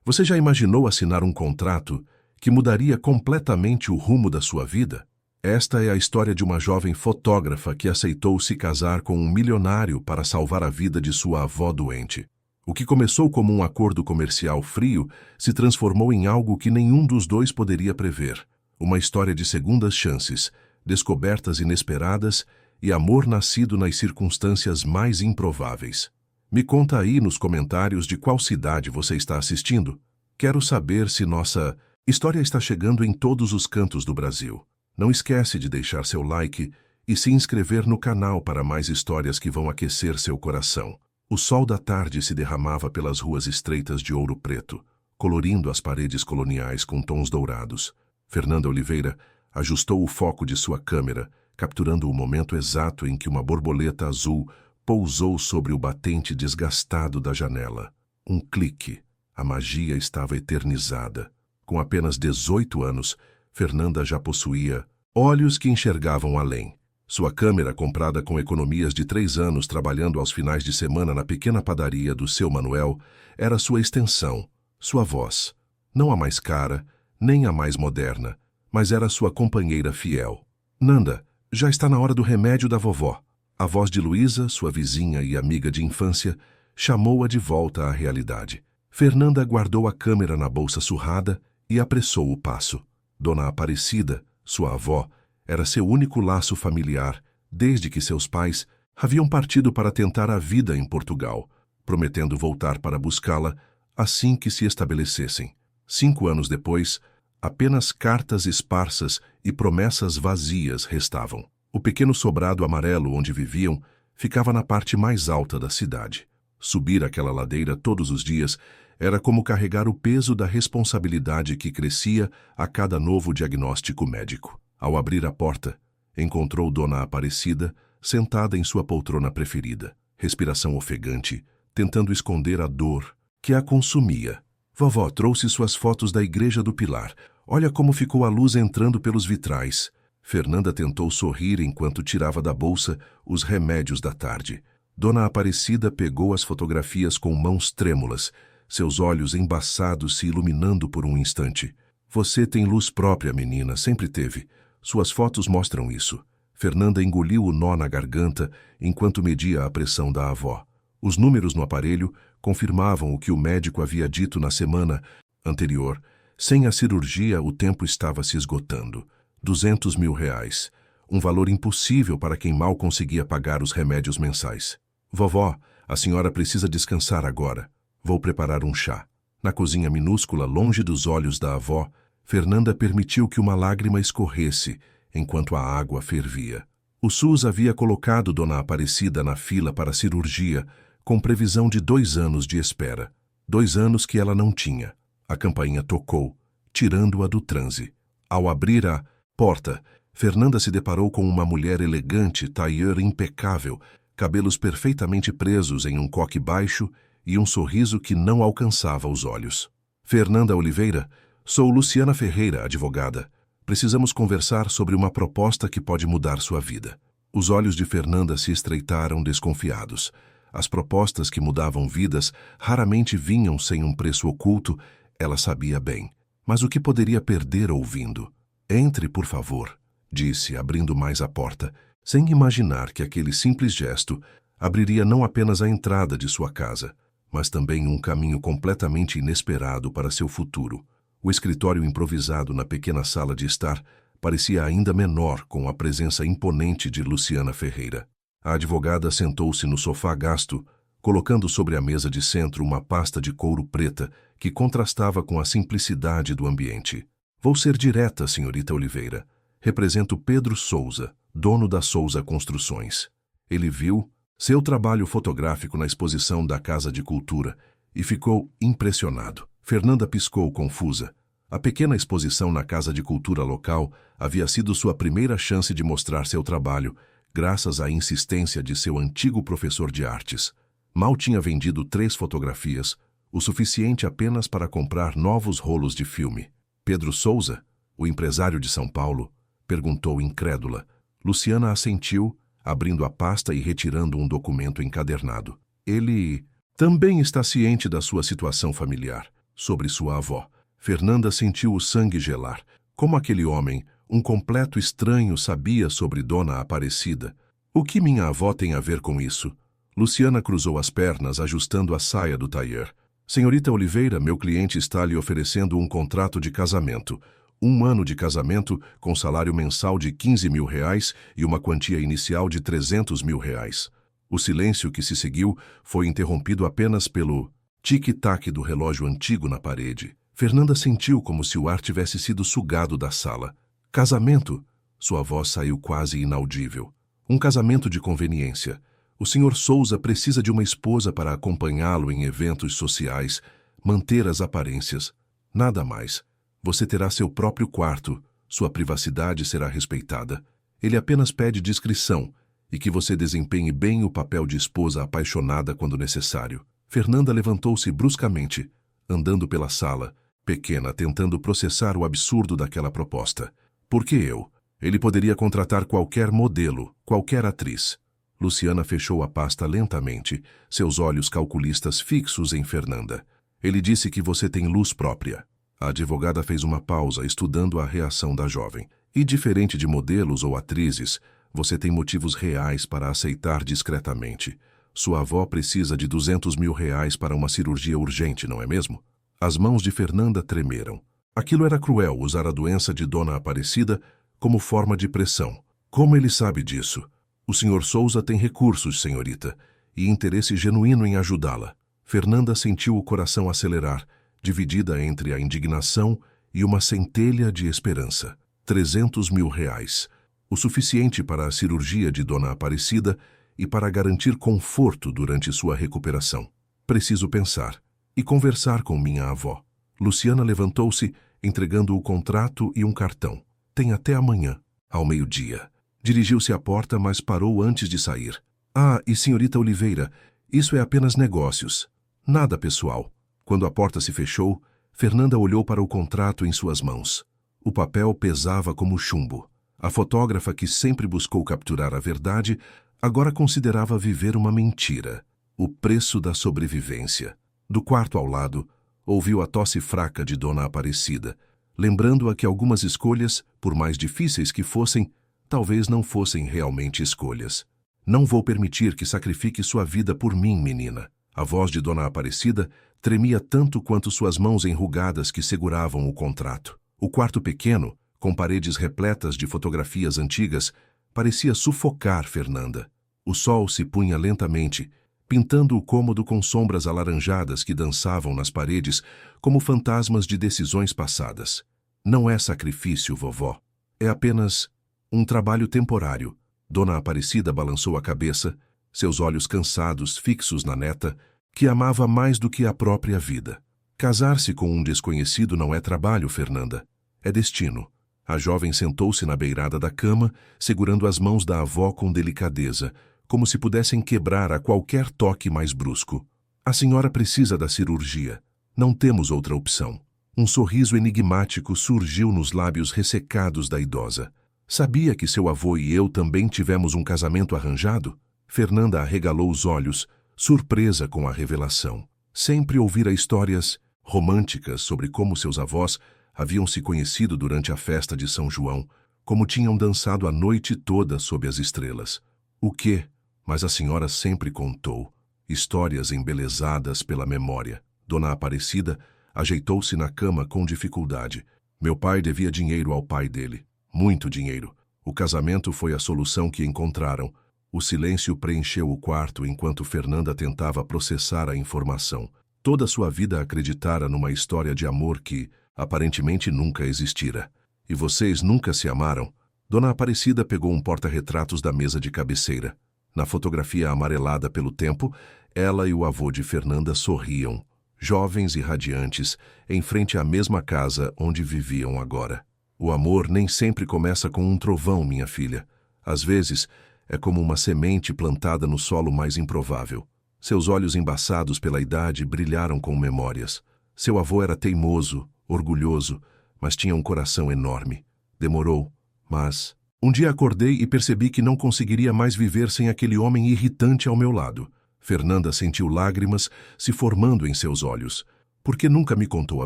Você já imaginou assinar um contrato que mudaria completamente o rumo da sua vida? Esta é a história de uma jovem fotógrafa que aceitou se casar com um milionário para salvar a vida de sua avó doente. O que começou como um acordo comercial frio se transformou em algo que nenhum dos dois poderia prever. Uma história de segundas chances, descobertas inesperadas e amor nascido nas circunstâncias mais improváveis. Me conta aí nos comentários de qual cidade você está assistindo. Quero saber se nossa história está chegando em todos os cantos do Brasil. Não esquece de deixar seu like e se inscrever no canal para mais histórias que vão aquecer seu coração. O sol da tarde se derramava pelas ruas estreitas de Ouro Preto, colorindo as paredes coloniais com tons dourados. Fernanda Oliveira ajustou o foco de sua câmera, capturando o momento exato em que uma borboleta azul pousou sobre o batente desgastado da janela. Um clique. A magia estava eternizada. Com apenas 18 anos, Fernanda já possuía olhos que enxergavam além. Sua câmera, comprada com economias de 3 anos trabalhando aos finais de semana na pequena padaria do seu Manuel, era sua extensão, sua voz. Não a mais cara, nem a mais moderna, mas era sua companheira fiel. Nanda, já está na hora do remédio da vovó. A voz de Luísa, sua vizinha e amiga de infância, chamou-a de volta à realidade. Fernanda guardou a câmera na bolsa surrada e apressou o passo. Dona Aparecida, sua avó, era seu único laço familiar, desde que seus pais haviam partido para tentar a vida em Portugal, prometendo voltar para buscá-la assim que se estabelecessem. 5 anos depois, apenas cartas esparsas e promessas vazias restavam. O pequeno sobrado amarelo onde viviam ficava na parte mais alta da cidade. Subir aquela ladeira todos os dias era como carregar o peso da responsabilidade que crescia a cada novo diagnóstico médico. Ao abrir a porta, encontrou Dona Aparecida sentada em sua poltrona preferida, respiração ofegante, tentando esconder a dor que a consumia. Vovó trouxe suas fotos da Igreja do Pilar. Olha como ficou a luz entrando pelos vitrais. Fernanda tentou sorrir enquanto tirava da bolsa os remédios da tarde. Dona Aparecida pegou as fotografias com mãos trêmulas, seus olhos embaçados se iluminando por um instante. Você tem luz própria, menina, sempre teve. Suas fotos mostram isso. Fernanda engoliu o nó na garganta enquanto media a pressão da avó. Os números no aparelho confirmavam o que o médico havia dito na semana anterior. Sem a cirurgia, o tempo estava se esgotando. 200 mil reais. Um valor impossível para quem mal conseguia pagar os remédios mensais. Vovó, a senhora precisa descansar agora. Vou preparar um chá. Na cozinha minúscula, longe dos olhos da avó, Fernanda permitiu que uma lágrima escorresse enquanto a água fervia. O SUS havia colocado Dona Aparecida na fila para a cirurgia, com previsão de 2 anos de espera. 2 anos que ela não tinha. A campainha tocou, tirando-a do transe. Ao abrir a porta, Fernanda se deparou com uma mulher elegante, tailleur impecável, cabelos perfeitamente presos em um coque baixo e um sorriso que não alcançava os olhos. Fernanda Oliveira, sou Luciana Ferreira, advogada. Precisamos conversar sobre uma proposta que pode mudar sua vida. Os olhos de Fernanda se estreitaram desconfiados. As propostas que mudavam vidas raramente vinham sem um preço oculto, ela sabia bem. Mas o que poderia perder ouvindo? Entre, por favor, disse, abrindo mais a porta, sem imaginar que aquele simples gesto abriria não apenas a entrada de sua casa, mas também um caminho completamente inesperado para seu futuro. O escritório improvisado na pequena sala de estar parecia ainda menor com a presença imponente de Luciana Ferreira. A advogada sentou-se no sofá gasto, colocando sobre a mesa de centro uma pasta de couro preta que contrastava com a simplicidade do ambiente. Vou ser direta, senhorita Oliveira. Represento Pedro Souza, dono da Souza Construções. Ele viu seu trabalho fotográfico na exposição da Casa de Cultura e ficou impressionado. Fernanda piscou confusa. A pequena exposição na Casa de Cultura local havia sido sua primeira chance de mostrar seu trabalho, graças à insistência de seu antigo professor de artes. Mal tinha vendido 3 fotografias, o suficiente apenas para comprar novos rolos de filme. Pedro Souza, o empresário de São Paulo, perguntou incrédula. Luciana assentiu, abrindo a pasta e retirando um documento encadernado. Ele também está ciente da sua situação familiar. sobre sua avó. Fernanda sentiu o sangue gelar. Como aquele homem, um completo estranho, sabia sobre Dona Aparecida? O que minha avó tem a ver com isso? Luciana cruzou as pernas, ajustando a saia do tailleur. Senhorita Oliveira, meu cliente está lhe oferecendo um contrato de casamento. 1 ano de casamento com salário mensal de R$ 15.000 e uma quantia inicial de R$ 300.000. O silêncio que se seguiu foi interrompido apenas pelo tic-tac do relógio antigo na parede. Fernanda sentiu como se o ar tivesse sido sugado da sala. Casamento? Sua voz saiu quase inaudível. Um casamento de conveniência. O Sr. Souza precisa de uma esposa para acompanhá-lo em eventos sociais, manter as aparências. Nada mais. Você terá seu próprio quarto, sua privacidade será respeitada. Ele apenas pede discrição e que você desempenhe bem o papel de esposa apaixonada quando necessário. Fernanda levantou-se bruscamente, andando pela sala, pequena, tentando processar o absurdo daquela proposta. Por que eu? Ele poderia contratar qualquer modelo, qualquer atriz. Luciana fechou a pasta lentamente, seus olhos calculistas fixos em Fernanda. Ele disse que você tem luz própria. A advogada fez uma pausa, estudando a reação da jovem. E diferente de modelos ou atrizes, você tem motivos reais para aceitar discretamente. Sua avó precisa de R$ 200.000 para uma cirurgia urgente, não é mesmo? As mãos de Fernanda tremeram. Aquilo era cruel, usar a doença de Dona Aparecida como forma de pressão. Como ele sabe disso? O Sr. Souza tem recursos, senhorita, e interesse genuíno em ajudá-la. Fernanda sentiu o coração acelerar, dividida entre a indignação e uma centelha de esperança. R$ 300.000. O suficiente para a cirurgia de Dona Aparecida e para garantir conforto durante sua recuperação. Preciso pensar e conversar com minha avó. Luciana levantou-se, entregando o contrato e um cartão. Tem até amanhã, ao meio-dia. Dirigiu-se à porta, mas parou antes de sair. Ah, e senhorita Oliveira, isso é apenas negócios. Nada pessoal. Quando a porta se fechou, Fernanda olhou para o contrato em suas mãos. O papel pesava como chumbo. A fotógrafa, que sempre buscou capturar a verdade, agora considerava viver uma mentira. O preço da sobrevivência. Do quarto ao lado, ouviu a tosse fraca de Dona Aparecida, lembrando-a que algumas escolhas, por mais difíceis que fossem, talvez não fossem realmente escolhas. Não vou permitir que sacrifique sua vida por mim, menina. A voz de Dona Aparecida tremia tanto quanto suas mãos enrugadas que seguravam o contrato. O quarto pequeno, com paredes repletas de fotografias antigas, parecia sufocar Fernanda. O sol se punha lentamente, pintando o cômodo com sombras alaranjadas que dançavam nas paredes como fantasmas de decisões passadas. Não é sacrifício, vovó. É apenas um trabalho temporário. Dona Aparecida balançou a cabeça, seus olhos cansados fixos na neta, que amava mais do que a própria vida. Casar-se com um desconhecido não é trabalho, Fernanda. É destino. A jovem sentou-se na beirada da cama, segurando as mãos da avó com delicadeza, como se pudessem quebrar a qualquer toque mais brusco. A senhora precisa da cirurgia. Não temos outra opção. Um sorriso enigmático surgiu nos lábios ressecados da idosa. Sabia que seu avô e eu também tivemos um casamento arranjado? Fernanda arregalou os olhos, surpresa com a revelação. Sempre ouvira histórias românticas sobre como seus avós haviam se conhecido durante a festa de São João, como tinham dançado a noite toda sob as estrelas. O quê? Mas a senhora sempre contou. Histórias embelezadas pela memória. Dona Aparecida ajeitou-se na cama com dificuldade. Meu pai devia dinheiro ao pai dele. Muito dinheiro. O casamento foi a solução que encontraram. O silêncio preencheu o quarto enquanto Fernanda tentava processar a informação. Toda sua vida acreditara numa história de amor que, aparentemente, nunca existira. E vocês nunca se amaram? Dona Aparecida pegou um porta-retratos da mesa de cabeceira. Na fotografia amarelada pelo tempo, ela e o avô de Fernanda sorriam, jovens e radiantes, em frente à mesma casa onde viviam agora. O amor nem sempre começa com um trovão, minha filha. Às vezes, é como uma semente plantada no solo mais improvável. Seus olhos embaçados pela idade brilharam com memórias. Seu avô era teimoso, orgulhoso, mas tinha um coração enorme. Demorou, mas... Um dia acordei e percebi que não conseguiria mais viver sem aquele homem irritante ao meu lado. Fernanda sentiu lágrimas se formando em seus olhos. Por que nunca me contou a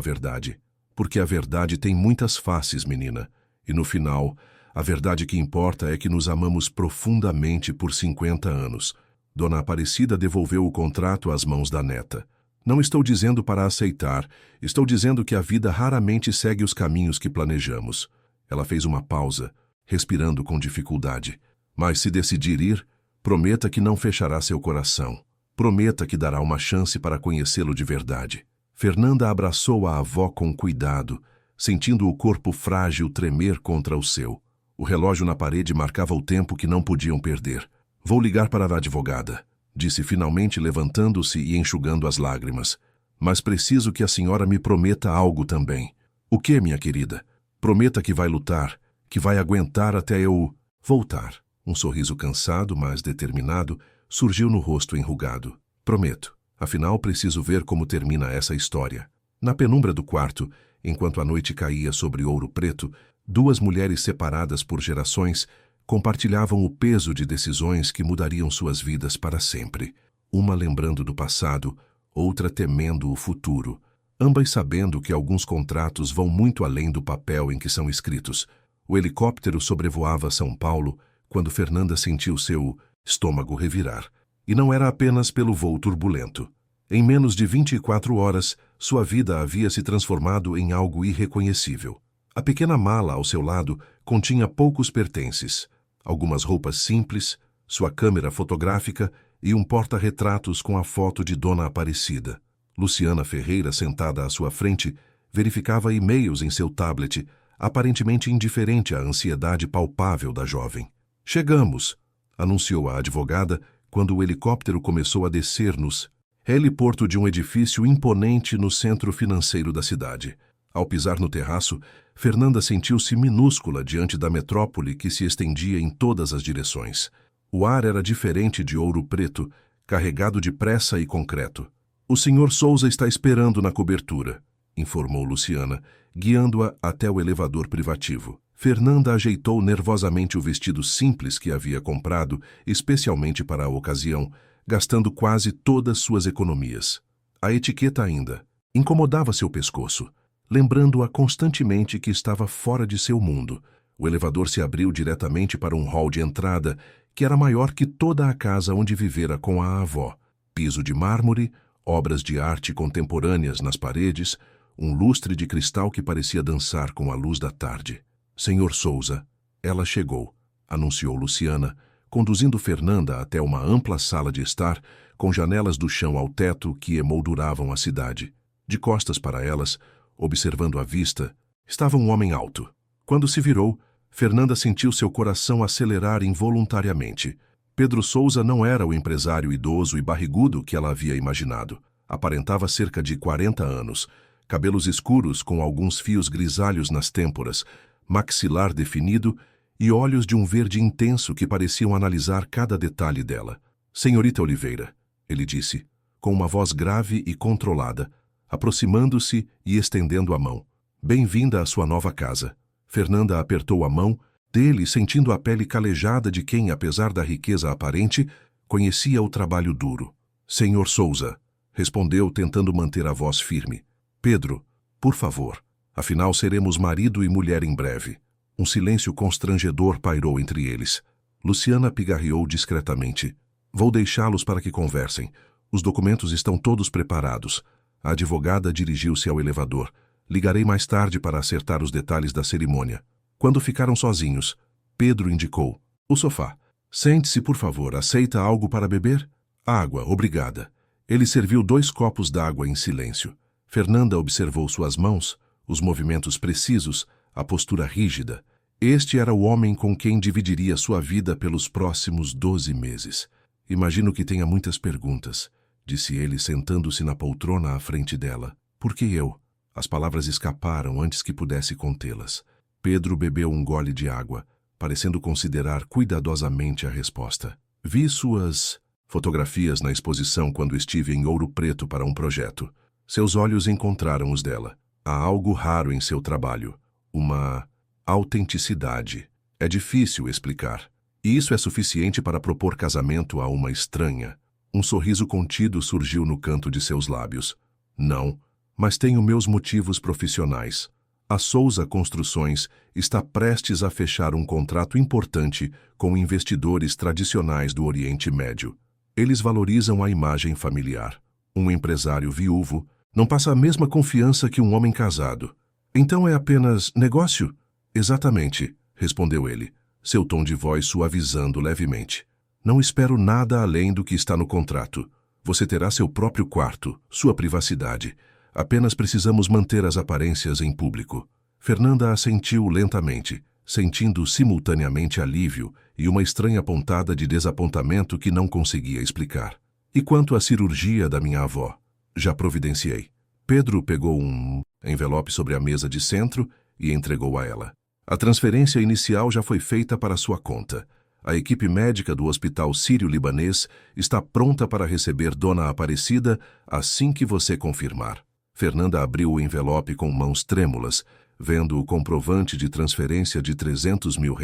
verdade? Porque a verdade tem muitas faces, menina. E no final, a verdade que importa é que nos amamos profundamente por 50 anos. Dona Aparecida devolveu o contrato às mãos da neta. Não estou dizendo para aceitar, estou dizendo que a vida raramente segue os caminhos que planejamos. Ela fez uma pausa, respirando com dificuldade. Mas se decidir ir, prometa que não fechará seu coração. Prometa que dará uma chance para conhecê-lo de verdade. Fernanda abraçou a avó com cuidado, sentindo o corpo frágil tremer contra o seu. O relógio na parede marcava o tempo que não podiam perder. Vou ligar para a advogada, disse finalmente levantando-se e enxugando as lágrimas. Mas preciso que a senhora me prometa algo também. O que, minha querida? Prometa que vai lutar, que vai aguentar até eu voltar. Um sorriso cansado, mas determinado, surgiu no rosto enrugado. Prometo. Afinal, preciso ver como termina essa história. Na penumbra do quarto, enquanto a noite caía sobre Ouro Preto, duas mulheres separadas por gerações compartilhavam o peso de decisões que mudariam suas vidas para sempre. Uma lembrando do passado, outra temendo o futuro. Ambas sabendo que alguns contratos vão muito além do papel em que são escritos. O helicóptero sobrevoava São Paulo quando Fernanda sentiu seu estômago revirar. E não era apenas pelo voo turbulento. Em menos de 24 horas, sua vida havia se transformado em algo irreconhecível. A pequena mala ao seu lado continha poucos pertences, algumas roupas simples, sua câmera fotográfica e um porta-retratos com a foto de Dona Aparecida. Luciana Ferreira, sentada à sua frente, verificava e-mails em seu tablet, aparentemente indiferente à ansiedade palpável da jovem. Chegamos, anunciou a advogada quando o helicóptero começou a descer nos heliporto de um edifício imponente no centro financeiro da cidade. Ao pisar no terraço, Fernanda sentiu-se minúscula diante da metrópole que se estendia em todas as direções. O ar era diferente de Ouro Preto, carregado de pressa e concreto. O Sr. Souza está esperando na cobertura, informou Luciana, guiando-a até o elevador privativo. Fernanda ajeitou nervosamente o vestido simples que havia comprado, especialmente para a ocasião, gastando quase todas suas economias. A etiqueta ainda incomodava seu pescoço, lembrando-a constantemente que estava fora de seu mundo. O elevador se abriu diretamente para um hall de entrada, que era maior que toda a casa onde vivera com a avó. Piso de mármore, obras de arte contemporâneas nas paredes, um lustre de cristal que parecia dançar com a luz da tarde. Sr. Souza, ela chegou, anunciou Luciana, conduzindo Fernanda até uma ampla sala de estar, com janelas do chão ao teto que emolduravam a cidade. De costas para elas, observando a vista, estava um homem alto. Quando se virou, Fernanda sentiu seu coração acelerar involuntariamente. Pedro Souza não era o empresário idoso e barrigudo que ela havia imaginado. Aparentava cerca de 40 anos, cabelos escuros com alguns fios grisalhos nas têmporas, maxilar definido e olhos de um verde intenso que pareciam analisar cada detalhe dela. Senhorita Oliveira, ele disse, com uma voz grave e controlada, aproximando-se e estendendo a mão. Bem-vinda à sua nova casa. Fernanda apertou a mão dele, sentindo a pele calejada de quem, apesar da riqueza aparente, conhecia o trabalho duro. Senhor Souza, respondeu, tentando manter a voz firme. Pedro, por favor. Afinal, seremos marido e mulher em breve. Um silêncio constrangedor pairou entre eles. Luciana pigarreou discretamente. Vou deixá-los para que conversem. Os documentos estão todos preparados. A advogada dirigiu-se ao elevador. Ligarei mais tarde para acertar os detalhes da cerimônia. Quando ficaram sozinhos, Pedro indicou. O sofá. Sente-se, por favor. Aceita algo para beber? Água, obrigada. Ele serviu 2 copos d'água em silêncio. Fernanda observou suas mãos, os movimentos precisos, a postura rígida. Este era o homem com quem dividiria sua vida pelos próximos 12 meses. Imagino que tenha muitas perguntas, disse ele, sentando-se na poltrona à frente dela. Por que eu? As palavras escaparam antes que pudesse contê-las. Pedro bebeu um gole de água, parecendo considerar cuidadosamente a resposta. Vi suas fotografias na exposição quando estive em Ouro Preto para um projeto. Seus olhos encontraram os dela. Há algo raro em seu trabalho. Uma autenticidade. É difícil explicar. E isso é suficiente para propor casamento a uma estranha. Um sorriso contido surgiu no canto de seus lábios. Não, mas tenho meus motivos profissionais. A Souza Construções está prestes a fechar um contrato importante com investidores tradicionais do Oriente Médio. Eles valorizam a imagem familiar. Um empresário viúvo não passa a mesma confiança que um homem casado. Então é apenas negócio? Exatamente, respondeu ele, seu tom de voz suavizando levemente. Não espero nada além do que está no contrato. Você terá seu próprio quarto, sua privacidade. Apenas precisamos manter as aparências em público. Fernanda assentiu lentamente, sentindo simultaneamente alívio e uma estranha pontada de desapontamento que não conseguia explicar. E quanto à cirurgia da minha avó? Já providenciei. Pedro pegou um envelope sobre a mesa de centro e entregou a ela. A transferência inicial já foi feita para sua conta. A equipe médica do Hospital Sírio-Libanês está pronta para receber Dona Aparecida assim que você confirmar. Fernanda abriu o envelope com mãos trêmulas, vendo o comprovante de transferência de R$300 mil.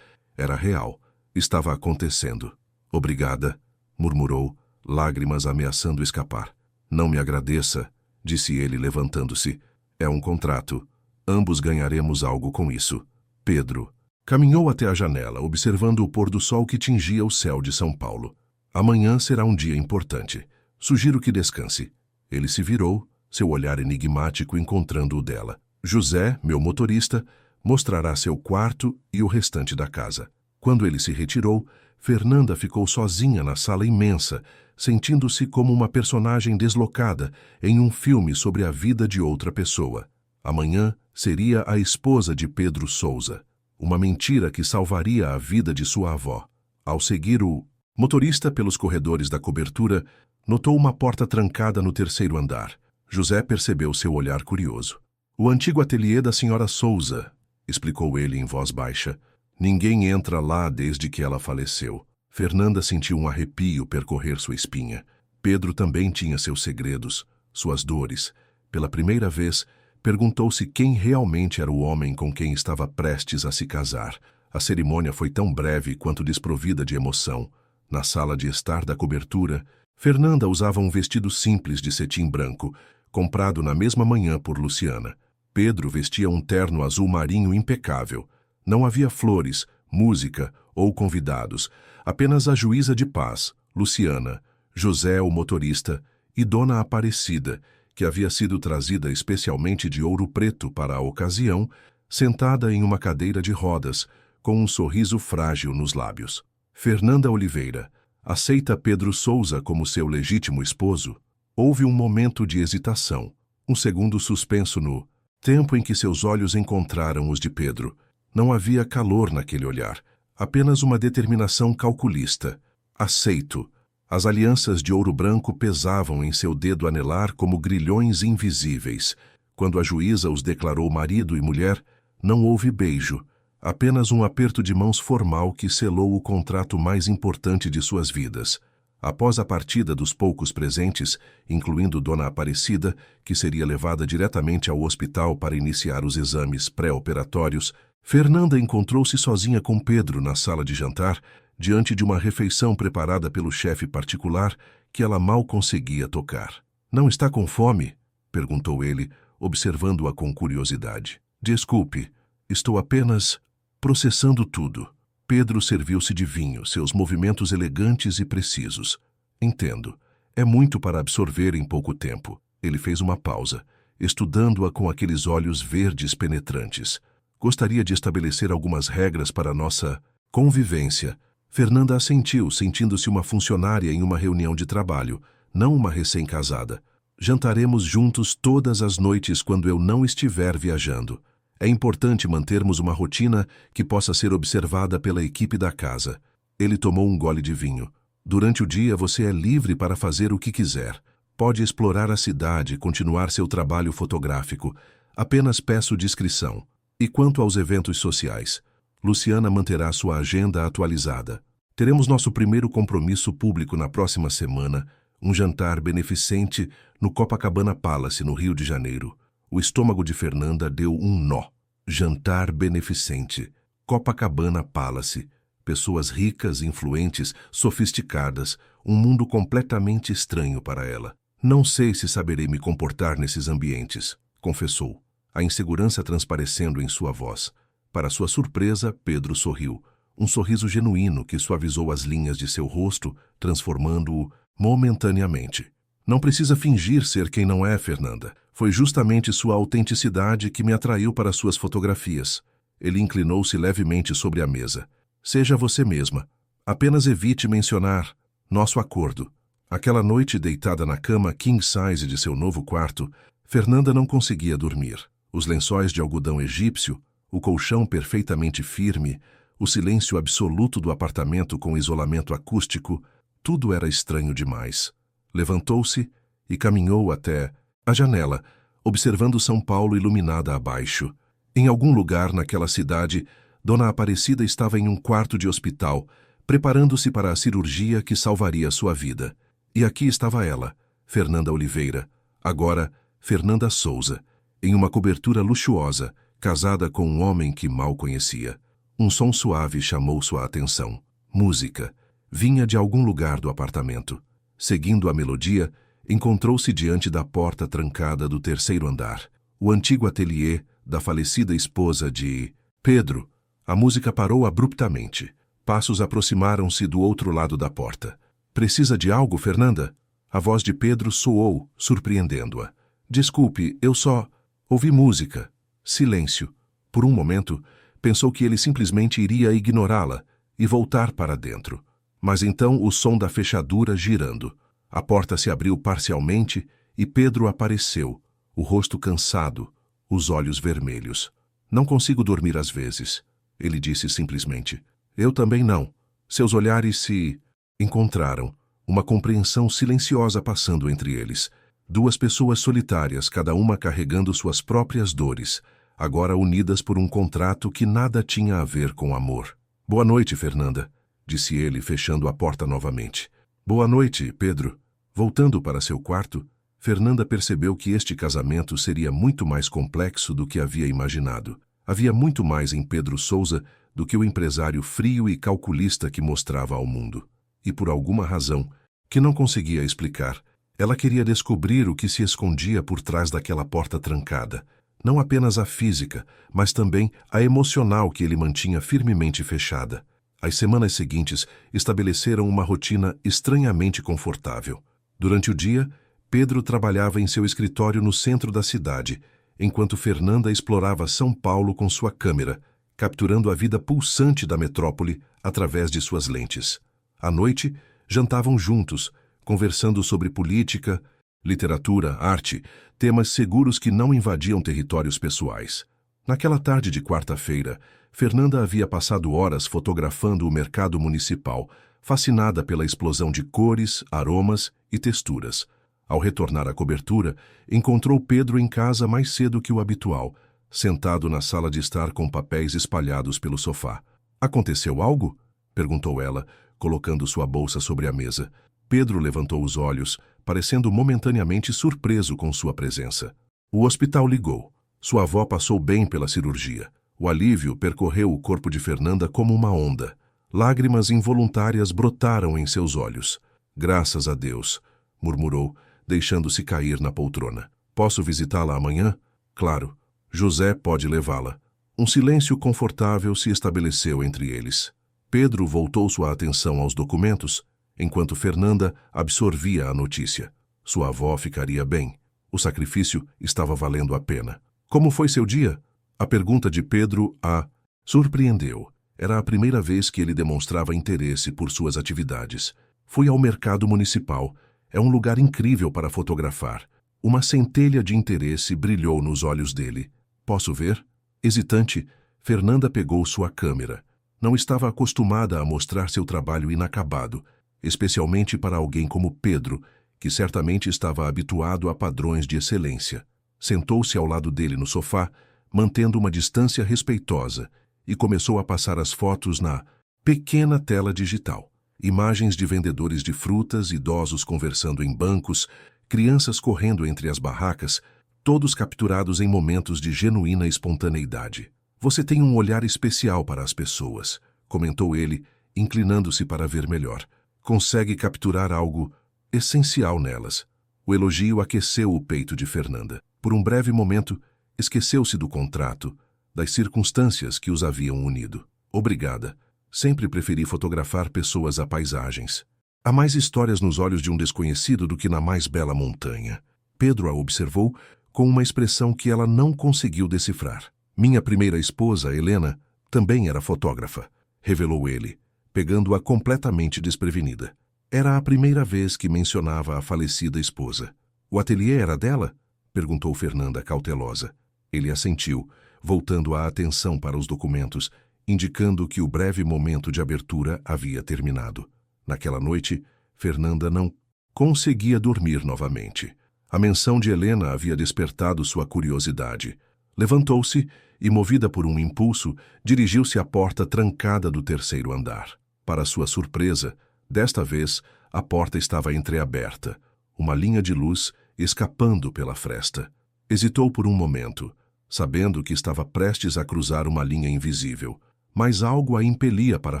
Era real. Estava acontecendo. Obrigada, murmurou, lágrimas ameaçando escapar. Não me agradeça, disse ele levantando-se. É um contrato. Ambos ganharemos algo com isso. Pedro caminhou até a janela, observando o pôr do sol que tingia o céu de São Paulo. Amanhã será um dia importante. Sugiro que descanse. Ele se virou, seu olhar enigmático encontrando o dela. José, meu motorista, mostrará seu quarto e o restante da casa. Quando ele se retirou, Fernanda ficou sozinha na sala imensa, sentindo-se como uma personagem deslocada em um filme sobre a vida de outra pessoa. Amanhã seria a esposa de Pedro Souza. Uma mentira que salvaria a vida de sua avó. Ao seguir o motorista pelos corredores da cobertura, notou uma porta trancada no terceiro andar. José percebeu seu olhar curioso. O antigo ateliê da senhora Souza, explicou ele em voz baixa. Ninguém entra lá desde que ela faleceu. Fernanda sentiu um arrepio percorrer sua espinha. Pedro também tinha seus segredos, suas dores. Pela primeira vez, perguntou-se quem realmente era o homem com quem estava prestes a se casar. A cerimônia foi tão breve quanto desprovida de emoção. Na sala de estar da cobertura, Fernanda usava um vestido simples de cetim branco, comprado na mesma manhã por Luciana. Pedro vestia um terno azul marinho impecável. Não havia flores, música ou convidados, apenas a juíza de paz, Luciana, José, o motorista, e Dona Aparecida, que havia sido trazida especialmente de Ouro Preto para a ocasião, sentada em uma cadeira de rodas, com um sorriso frágil nos lábios. Fernanda Oliveira, aceita Pedro Souza como seu legítimo esposo? Houve um momento de hesitação, um segundo suspenso no tempo em que seus olhos encontraram os de Pedro. Não havia calor naquele olhar, apenas uma determinação calculista. Aceito. As alianças de ouro branco pesavam em seu dedo anelar como grilhões invisíveis. Quando a juíza os declarou marido e mulher, não houve beijo, apenas um aperto de mãos formal que selou o contrato mais importante de suas vidas. Após a partida dos poucos presentes, incluindo Dona Aparecida, que seria levada diretamente ao hospital para iniciar os exames pré-operatórios, Fernanda encontrou-se sozinha com Pedro na sala de jantar, diante de uma refeição preparada pelo chefe particular que ela mal conseguia tocar. Não está com fome? Perguntou ele, observando-a com curiosidade. Desculpe, estou apenas processando tudo. Pedro serviu-se de vinho, seus movimentos elegantes e precisos. Entendo. É muito para absorver em pouco tempo. Ele fez uma pausa, estudando-a com aqueles olhos verdes penetrantes. Gostaria de estabelecer algumas regras para nossa convivência. Fernanda assentiu, sentindo-se uma funcionária em uma reunião de trabalho, não uma recém-casada. Jantaremos juntos todas as noites quando eu não estiver viajando. É importante mantermos uma rotina que possa ser observada pela equipe da casa. Ele tomou um gole de vinho. Durante o dia você é livre para fazer o que quiser. Pode explorar a cidade e continuar seu trabalho fotográfico. Apenas peço discrição. E quanto aos eventos sociais? Luciana manterá sua agenda atualizada. Teremos nosso primeiro compromisso público na próxima semana, um jantar beneficente no Copacabana Palace, no Rio de Janeiro. O estômago de Fernanda deu um nó. Jantar beneficente. Copacabana Palace. Pessoas ricas, influentes, sofisticadas. Um mundo completamente estranho para ela. Não sei se saberei me comportar nesses ambientes, confessou, a insegurança transparecendo em sua voz. Para sua surpresa, Pedro sorriu, um sorriso genuíno que suavizou as linhas de seu rosto, transformando-o momentaneamente. Não precisa fingir ser quem não é, Fernanda. Foi justamente sua autenticidade que me atraiu para suas fotografias. Ele inclinou-se levemente sobre a mesa. Seja você mesma. Apenas evite mencionar nosso acordo. Aquela noite, deitada na cama king size de seu novo quarto, Fernanda não conseguia dormir. Os lençóis de algodão egípcio, o colchão perfeitamente firme, o silêncio absoluto do apartamento com isolamento acústico, tudo era estranho demais. Levantou-se e caminhou até a janela, observando São Paulo iluminada abaixo. Em algum lugar naquela cidade, Dona Aparecida estava em um quarto de hospital, preparando-se para a cirurgia que salvaria sua vida. E aqui estava ela, Fernanda Oliveira, agora Fernanda Souza, em uma cobertura luxuosa, casada com um homem que mal conhecia. Um som suave chamou sua atenção. Música. Vinha de algum lugar do apartamento. Seguindo a melodia, encontrou-se diante da porta trancada do terceiro andar, o antigo ateliê da falecida esposa de Pedro. A música parou abruptamente. Passos aproximaram-se do outro lado da porta. Precisa de algo, Fernanda? A voz de Pedro soou, surpreendendo-a. Desculpe, eu só ouvi música. Silêncio. Por um momento, pensou que ele simplesmente iria ignorá-la e voltar para dentro. Mas então o som da fechadura girando. A porta se abriu parcialmente e Pedro apareceu, o rosto cansado, os olhos vermelhos. Não consigo dormir às vezes, ele disse simplesmente. Eu também não. Seus olhares se encontraram, uma compreensão silenciosa passando entre eles. Duas pessoas solitárias, cada uma carregando suas próprias dores, agora unidas por um contrato que nada tinha a ver com amor. Boa noite, Fernanda, disse ele, fechando a porta novamente. Boa noite, Pedro. Voltando para seu quarto, Fernanda percebeu que este casamento seria muito mais complexo do que havia imaginado. Havia muito mais em Pedro Souza do que o empresário frio e calculista que mostrava ao mundo. E por alguma razão, que não conseguia explicar, ela queria descobrir o que se escondia por trás daquela porta trancada. Não apenas a física, mas também a emocional que ele mantinha firmemente fechada. As semanas seguintes estabeleceram uma rotina estranhamente confortável. Durante o dia, Pedro trabalhava em seu escritório no centro da cidade, enquanto Fernanda explorava São Paulo com sua câmera, capturando a vida pulsante da metrópole através de suas lentes. À noite, jantavam juntos, conversando sobre política, literatura, arte, temas seguros que não invadiam territórios pessoais. Naquela tarde de quarta-feira, Fernanda havia passado horas fotografando o mercado municipal, fascinada pela explosão de cores, aromas e texturas. Ao retornar à cobertura, encontrou Pedro em casa mais cedo que o habitual, sentado na sala de estar com papéis espalhados pelo sofá. Aconteceu algo? Perguntou ela, colocando sua bolsa sobre a mesa. Pedro levantou os olhos, parecendo momentaneamente surpreso com sua presença. O hospital ligou. Sua avó passou bem pela cirurgia. O alívio percorreu o corpo de Fernanda como uma onda. Lágrimas involuntárias brotaram em seus olhos. Graças a Deus, murmurou, deixando-se cair na poltrona. Posso visitá-la amanhã? Claro. José pode levá-la. Um silêncio confortável se estabeleceu entre eles. Pedro voltou sua atenção aos documentos, enquanto Fernanda absorvia a notícia. Sua avó ficaria bem. O sacrifício estava valendo a pena. Como foi seu dia? A pergunta de Pedro a surpreendeu. Era a primeira vez que ele demonstrava interesse por suas atividades. Fui ao mercado municipal. É um lugar incrível para fotografar. Uma centelha de interesse brilhou nos olhos dele. Posso ver? Hesitante, Fernanda pegou sua câmera. Não estava acostumada a mostrar seu trabalho inacabado, especialmente para alguém como Pedro, que certamente estava habituado a padrões de excelência. Sentou-se ao lado dele no sofá, mantendo uma distância respeitosa, e começou a passar as fotos na pequena tela digital. Imagens de vendedores de frutas, idosos conversando em bancos, crianças correndo entre as barracas, todos capturados em momentos de genuína espontaneidade. Você tem um olhar especial para as pessoas, comentou ele, inclinando-se para ver melhor. Consegue capturar algo essencial nelas. O elogio aqueceu o peito de Fernanda. Por um breve momento, esqueceu-se do contrato, das circunstâncias que os haviam unido. Obrigada. Sempre preferi fotografar pessoas a paisagens. Há mais histórias nos olhos de um desconhecido do que na mais bela montanha. Pedro a observou com uma expressão que ela não conseguiu decifrar. Minha primeira esposa, Helena, também era fotógrafa, revelou ele, pegando-a completamente desprevenida. Era a primeira vez que mencionava a falecida esposa. O ateliê era dela? Perguntou Fernanda cautelosa. Ele assentiu, voltando a atenção para os documentos, indicando que o breve momento de abertura havia terminado. Naquela noite, Fernanda não conseguia dormir novamente. A menção de Helena havia despertado sua curiosidade. Levantou-se e, movida por um impulso, dirigiu-se à porta trancada do terceiro andar. Para sua surpresa, desta vez, a porta estava entreaberta, uma linha de luz escapando pela fresta. Hesitou por um momento, sabendo que estava prestes a cruzar uma linha invisível, mas algo a impelia para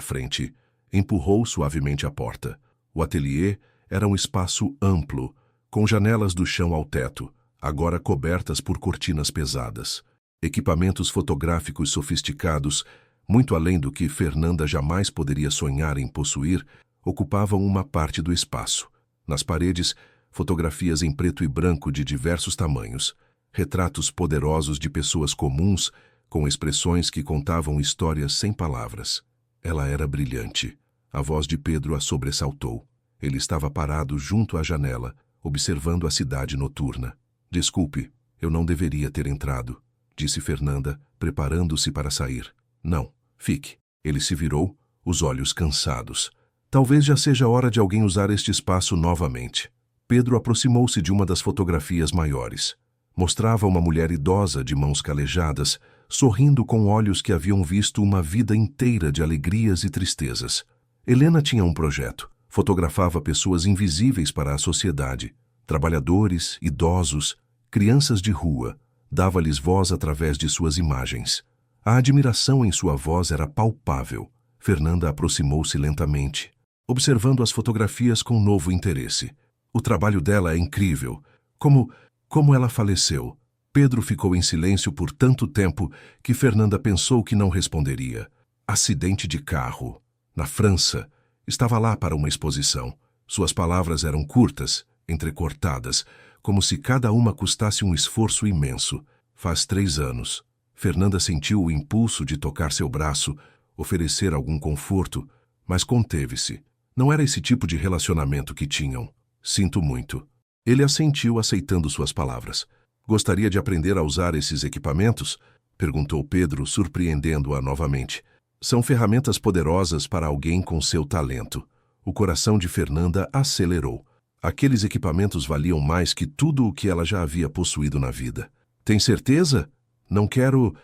frente. Empurrou suavemente a porta. O ateliê era um espaço amplo, com janelas do chão ao teto, agora cobertas por cortinas pesadas. Equipamentos fotográficos sofisticados, muito além do que Fernanda jamais poderia sonhar em possuir, ocupavam uma parte do espaço. Nas paredes, fotografias em preto e branco de diversos tamanhos, retratos poderosos de pessoas comuns, com expressões que contavam histórias sem palavras. Ela era brilhante. A voz de Pedro a sobressaltou. Ele estava parado junto à janela, observando a cidade noturna. Desculpe, eu não deveria ter entrado, disse Fernanda, preparando-se para sair. Não, fique. Ele se virou, os olhos cansados. Talvez já seja hora de alguém usar este espaço novamente. Pedro aproximou-se de uma das fotografias maiores. Mostrava uma mulher idosa de mãos calejadas, sorrindo com olhos que haviam visto uma vida inteira de alegrias e tristezas. Helena tinha um projeto. Fotografava pessoas invisíveis para a sociedade, trabalhadores, idosos, crianças de rua. Dava-lhes voz através de suas imagens. A admiração em sua voz era palpável. Fernanda aproximou-se lentamente, observando as fotografias com novo interesse. O trabalho dela é incrível. Como ela faleceu? Pedro ficou em silêncio por tanto tempo que Fernanda pensou que não responderia. Acidente de carro. Na França. Estava lá para uma exposição. Suas palavras eram curtas, entrecortadas, como se cada uma custasse um esforço imenso. Faz 3 anos. Fernanda sentiu o impulso de tocar seu braço, oferecer algum conforto, mas conteve-se. Não era esse tipo de relacionamento que tinham. Sinto muito. Ele assentiu, aceitando suas palavras. Gostaria de aprender a usar esses equipamentos? Perguntou Pedro, surpreendendo-a novamente. São ferramentas poderosas para alguém com seu talento. O coração de Fernanda acelerou. Aqueles equipamentos valiam mais que tudo o que ela já havia possuído na vida. Tem certeza? Não quero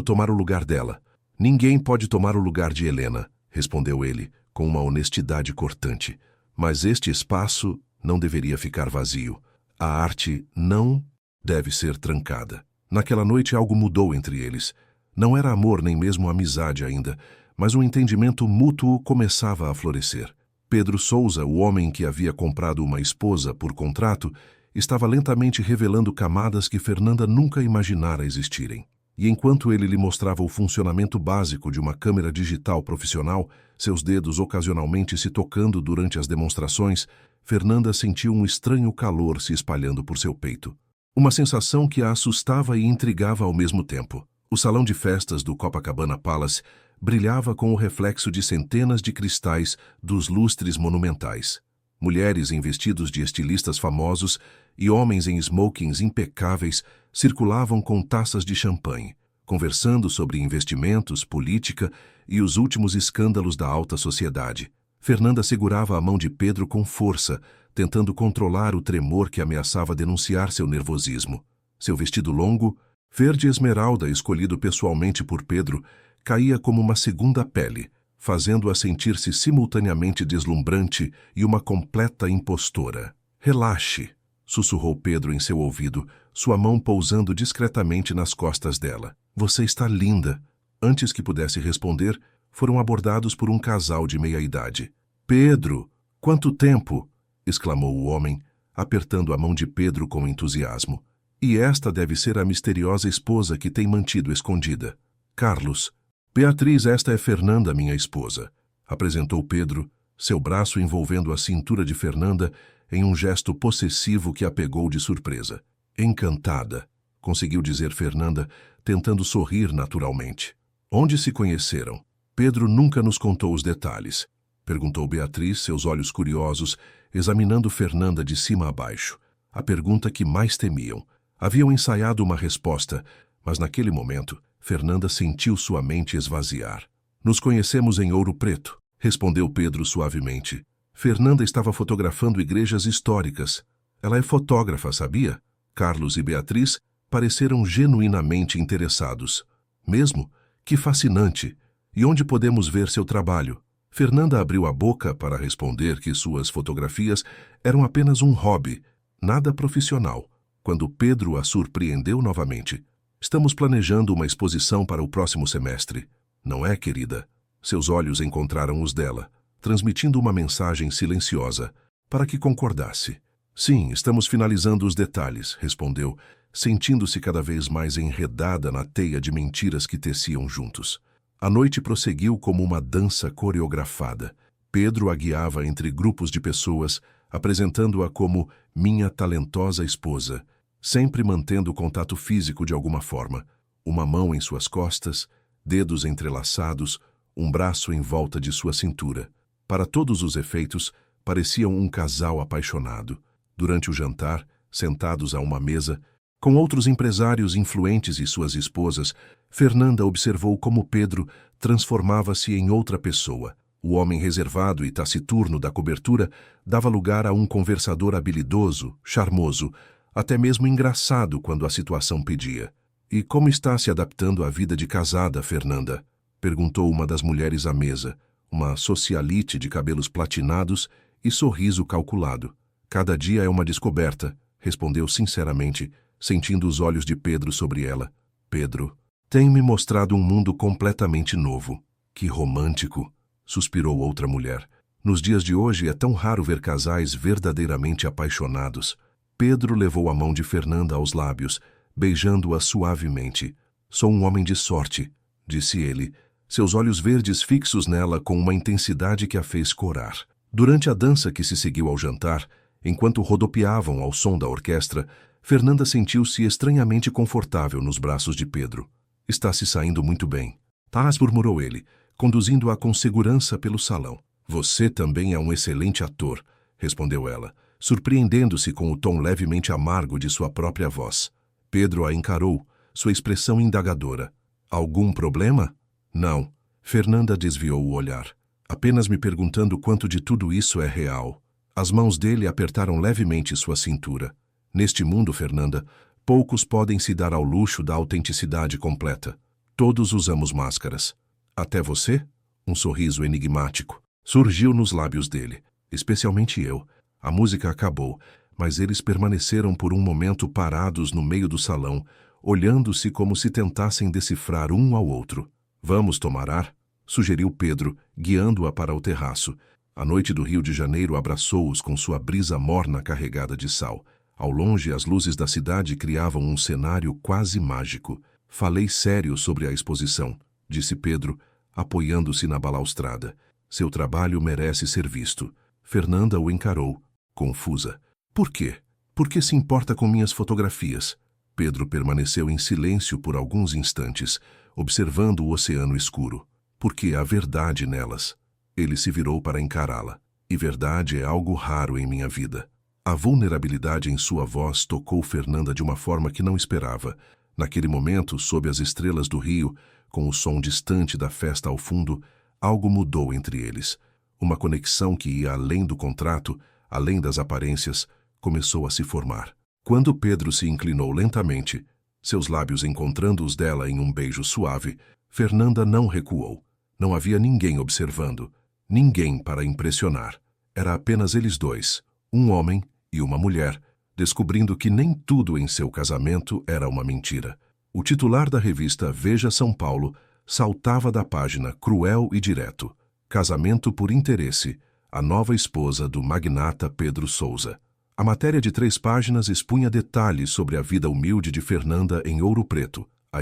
tomar o lugar dela. Ninguém pode tomar o lugar de Helena, respondeu ele, com uma honestidade cortante. Mas este espaço não deveria ficar vazio. A arte não deve ser trancada. Naquela noite algo mudou entre eles. Não era amor nem mesmo amizade ainda, mas um entendimento mútuo começava a florescer. Pedro Souza, o homem que havia comprado uma esposa por contrato, estava lentamente revelando camadas que Fernanda nunca imaginara existirem. E enquanto ele lhe mostrava o funcionamento básico de uma câmera digital profissional, seus dedos ocasionalmente se tocando durante as demonstrações, Fernanda sentiu um estranho calor se espalhando por seu peito. Uma sensação que a assustava e intrigava ao mesmo tempo. O salão de festas do Copacabana Palace brilhava com o reflexo de centenas de cristais dos lustres monumentais. Mulheres em vestidos de estilistas famosos e homens em smokings impecáveis circulavam com taças de champanhe, conversando sobre investimentos, política e os últimos escândalos da alta sociedade. Fernanda segurava a mão de Pedro com força, tentando controlar o tremor que ameaçava denunciar seu nervosismo. Seu vestido longo, verde esmeralda, escolhido pessoalmente por Pedro, caía como uma segunda pele, fazendo-a sentir-se simultaneamente deslumbrante e uma completa impostora. Relaxe, sussurrou Pedro em seu ouvido, sua mão pousando discretamente nas costas dela. Você está linda. Antes que pudesse responder, foram abordados por um casal de meia-idade. Pedro, quanto tempo! Exclamou o homem, apertando a mão de Pedro com entusiasmo. E esta deve ser a misteriosa esposa que tem mantido escondida. Carlos. Beatriz, esta é Fernanda, minha esposa, apresentou Pedro, seu braço envolvendo a cintura de Fernanda em um gesto possessivo que a pegou de surpresa. Encantada, conseguiu dizer Fernanda, tentando sorrir naturalmente. Onde se conheceram? Pedro nunca nos contou os detalhes, perguntou Beatriz, seus olhos curiosos, examinando Fernanda de cima a baixo. A pergunta que mais temiam. Haviam ensaiado uma resposta, mas naquele momento, Fernanda sentiu sua mente esvaziar. Nos conhecemos em Ouro Preto, respondeu Pedro suavemente. Fernanda estava fotografando igrejas históricas. Ela é fotógrafa, sabia? Carlos e Beatriz pareceram genuinamente interessados. Mesmo? Que fascinante! E onde podemos ver seu trabalho? Fernanda abriu a boca para responder que suas fotografias eram apenas um hobby, nada profissional, quando Pedro a surpreendeu novamente. Estamos planejando uma exposição para o próximo semestre. Não é, querida? Seus olhos encontraram os dela, transmitindo uma mensagem silenciosa, para que concordasse. Sim, estamos finalizando os detalhes, respondeu, sentindo-se cada vez mais enredada na teia de mentiras que teciam juntos. A noite prosseguiu como uma dança coreografada. Pedro a guiava entre grupos de pessoas, apresentando-a como minha talentosa esposa, sempre mantendo contato físico de alguma forma, uma mão em suas costas, dedos entrelaçados, um braço em volta de sua cintura. Para todos os efeitos, pareciam um casal apaixonado. Durante o jantar, sentados a uma mesa, com outros empresários influentes e suas esposas, Fernanda observou como Pedro transformava-se em outra pessoa. O homem reservado e taciturno da cobertura dava lugar a um conversador habilidoso, charmoso, até mesmo engraçado quando a situação pedia. E como está se adaptando à vida de casada, Fernanda? Perguntou uma das mulheres à mesa, uma socialite de cabelos platinados e sorriso calculado. Cada dia é uma descoberta, respondeu sinceramente, sentindo os olhos de Pedro sobre ela. Pedro, tem me mostrado um mundo completamente novo. Que romântico, suspirou outra mulher. Nos dias de hoje é tão raro ver casais verdadeiramente apaixonados. Pedro levou a mão de Fernanda aos lábios, beijando-a suavemente. Sou um homem de sorte, disse ele, seus olhos verdes fixos nela com uma intensidade que a fez corar. Durante a dança que se seguiu ao jantar, enquanto rodopiavam ao som da orquestra, Fernanda sentiu-se estranhamente confortável nos braços de Pedro. Está se saindo muito bem. Tás, murmurou ele, conduzindo-a com segurança pelo salão. Você também é um excelente ator, respondeu ela, surpreendendo-se com o tom levemente amargo de sua própria voz. Pedro a encarou, sua expressão indagadora. Algum problema? Não. Fernanda desviou o olhar, apenas me perguntando quanto de tudo isso é real. As mãos dele apertaram levemente sua cintura. Neste mundo, Fernanda, poucos podem se dar ao luxo da autenticidade completa. Todos usamos máscaras. Até você? Um sorriso enigmático surgiu nos lábios dele, especialmente eu. A música acabou, mas eles permaneceram por um momento parados no meio do salão, olhando-se como se tentassem decifrar um ao outro. Vamos tomar ar? Sugeriu Pedro, guiando-a para o terraço. A noite do Rio de Janeiro abraçou-os com sua brisa morna carregada de sal. Ao longe, as luzes da cidade criavam um cenário quase mágico. Falei sério sobre a exposição, disse Pedro, apoiando-se na balaustrada. Seu trabalho merece ser visto. Fernanda o encarou, confusa. Por quê? Por que se importa com minhas fotografias? Pedro permaneceu em silêncio por alguns instantes, observando o oceano escuro. Porque há verdade nelas. Ele se virou para encará-la. E verdade é algo raro em minha vida. A vulnerabilidade em sua voz tocou Fernanda de uma forma que não esperava. Naquele momento, sob as estrelas do rio, com o som distante da festa ao fundo, algo mudou entre eles. Uma conexão que ia além do contrato, além das aparências, começou a se formar. Quando Pedro se inclinou lentamente, seus lábios encontrando os dela em um beijo suave, Fernanda não recuou. Não havia ninguém observando, ninguém para impressionar. Era apenas eles dois, um homem e uma mulher, descobrindo que nem tudo em seu casamento era uma mentira. O titular da revista Veja São Paulo saltava da página cruel e direto. Casamento por interesse, a nova esposa do magnata Pedro Sousa. A matéria de 3 páginas expunha detalhes sobre a vida humilde de Fernanda em Ouro Preto, a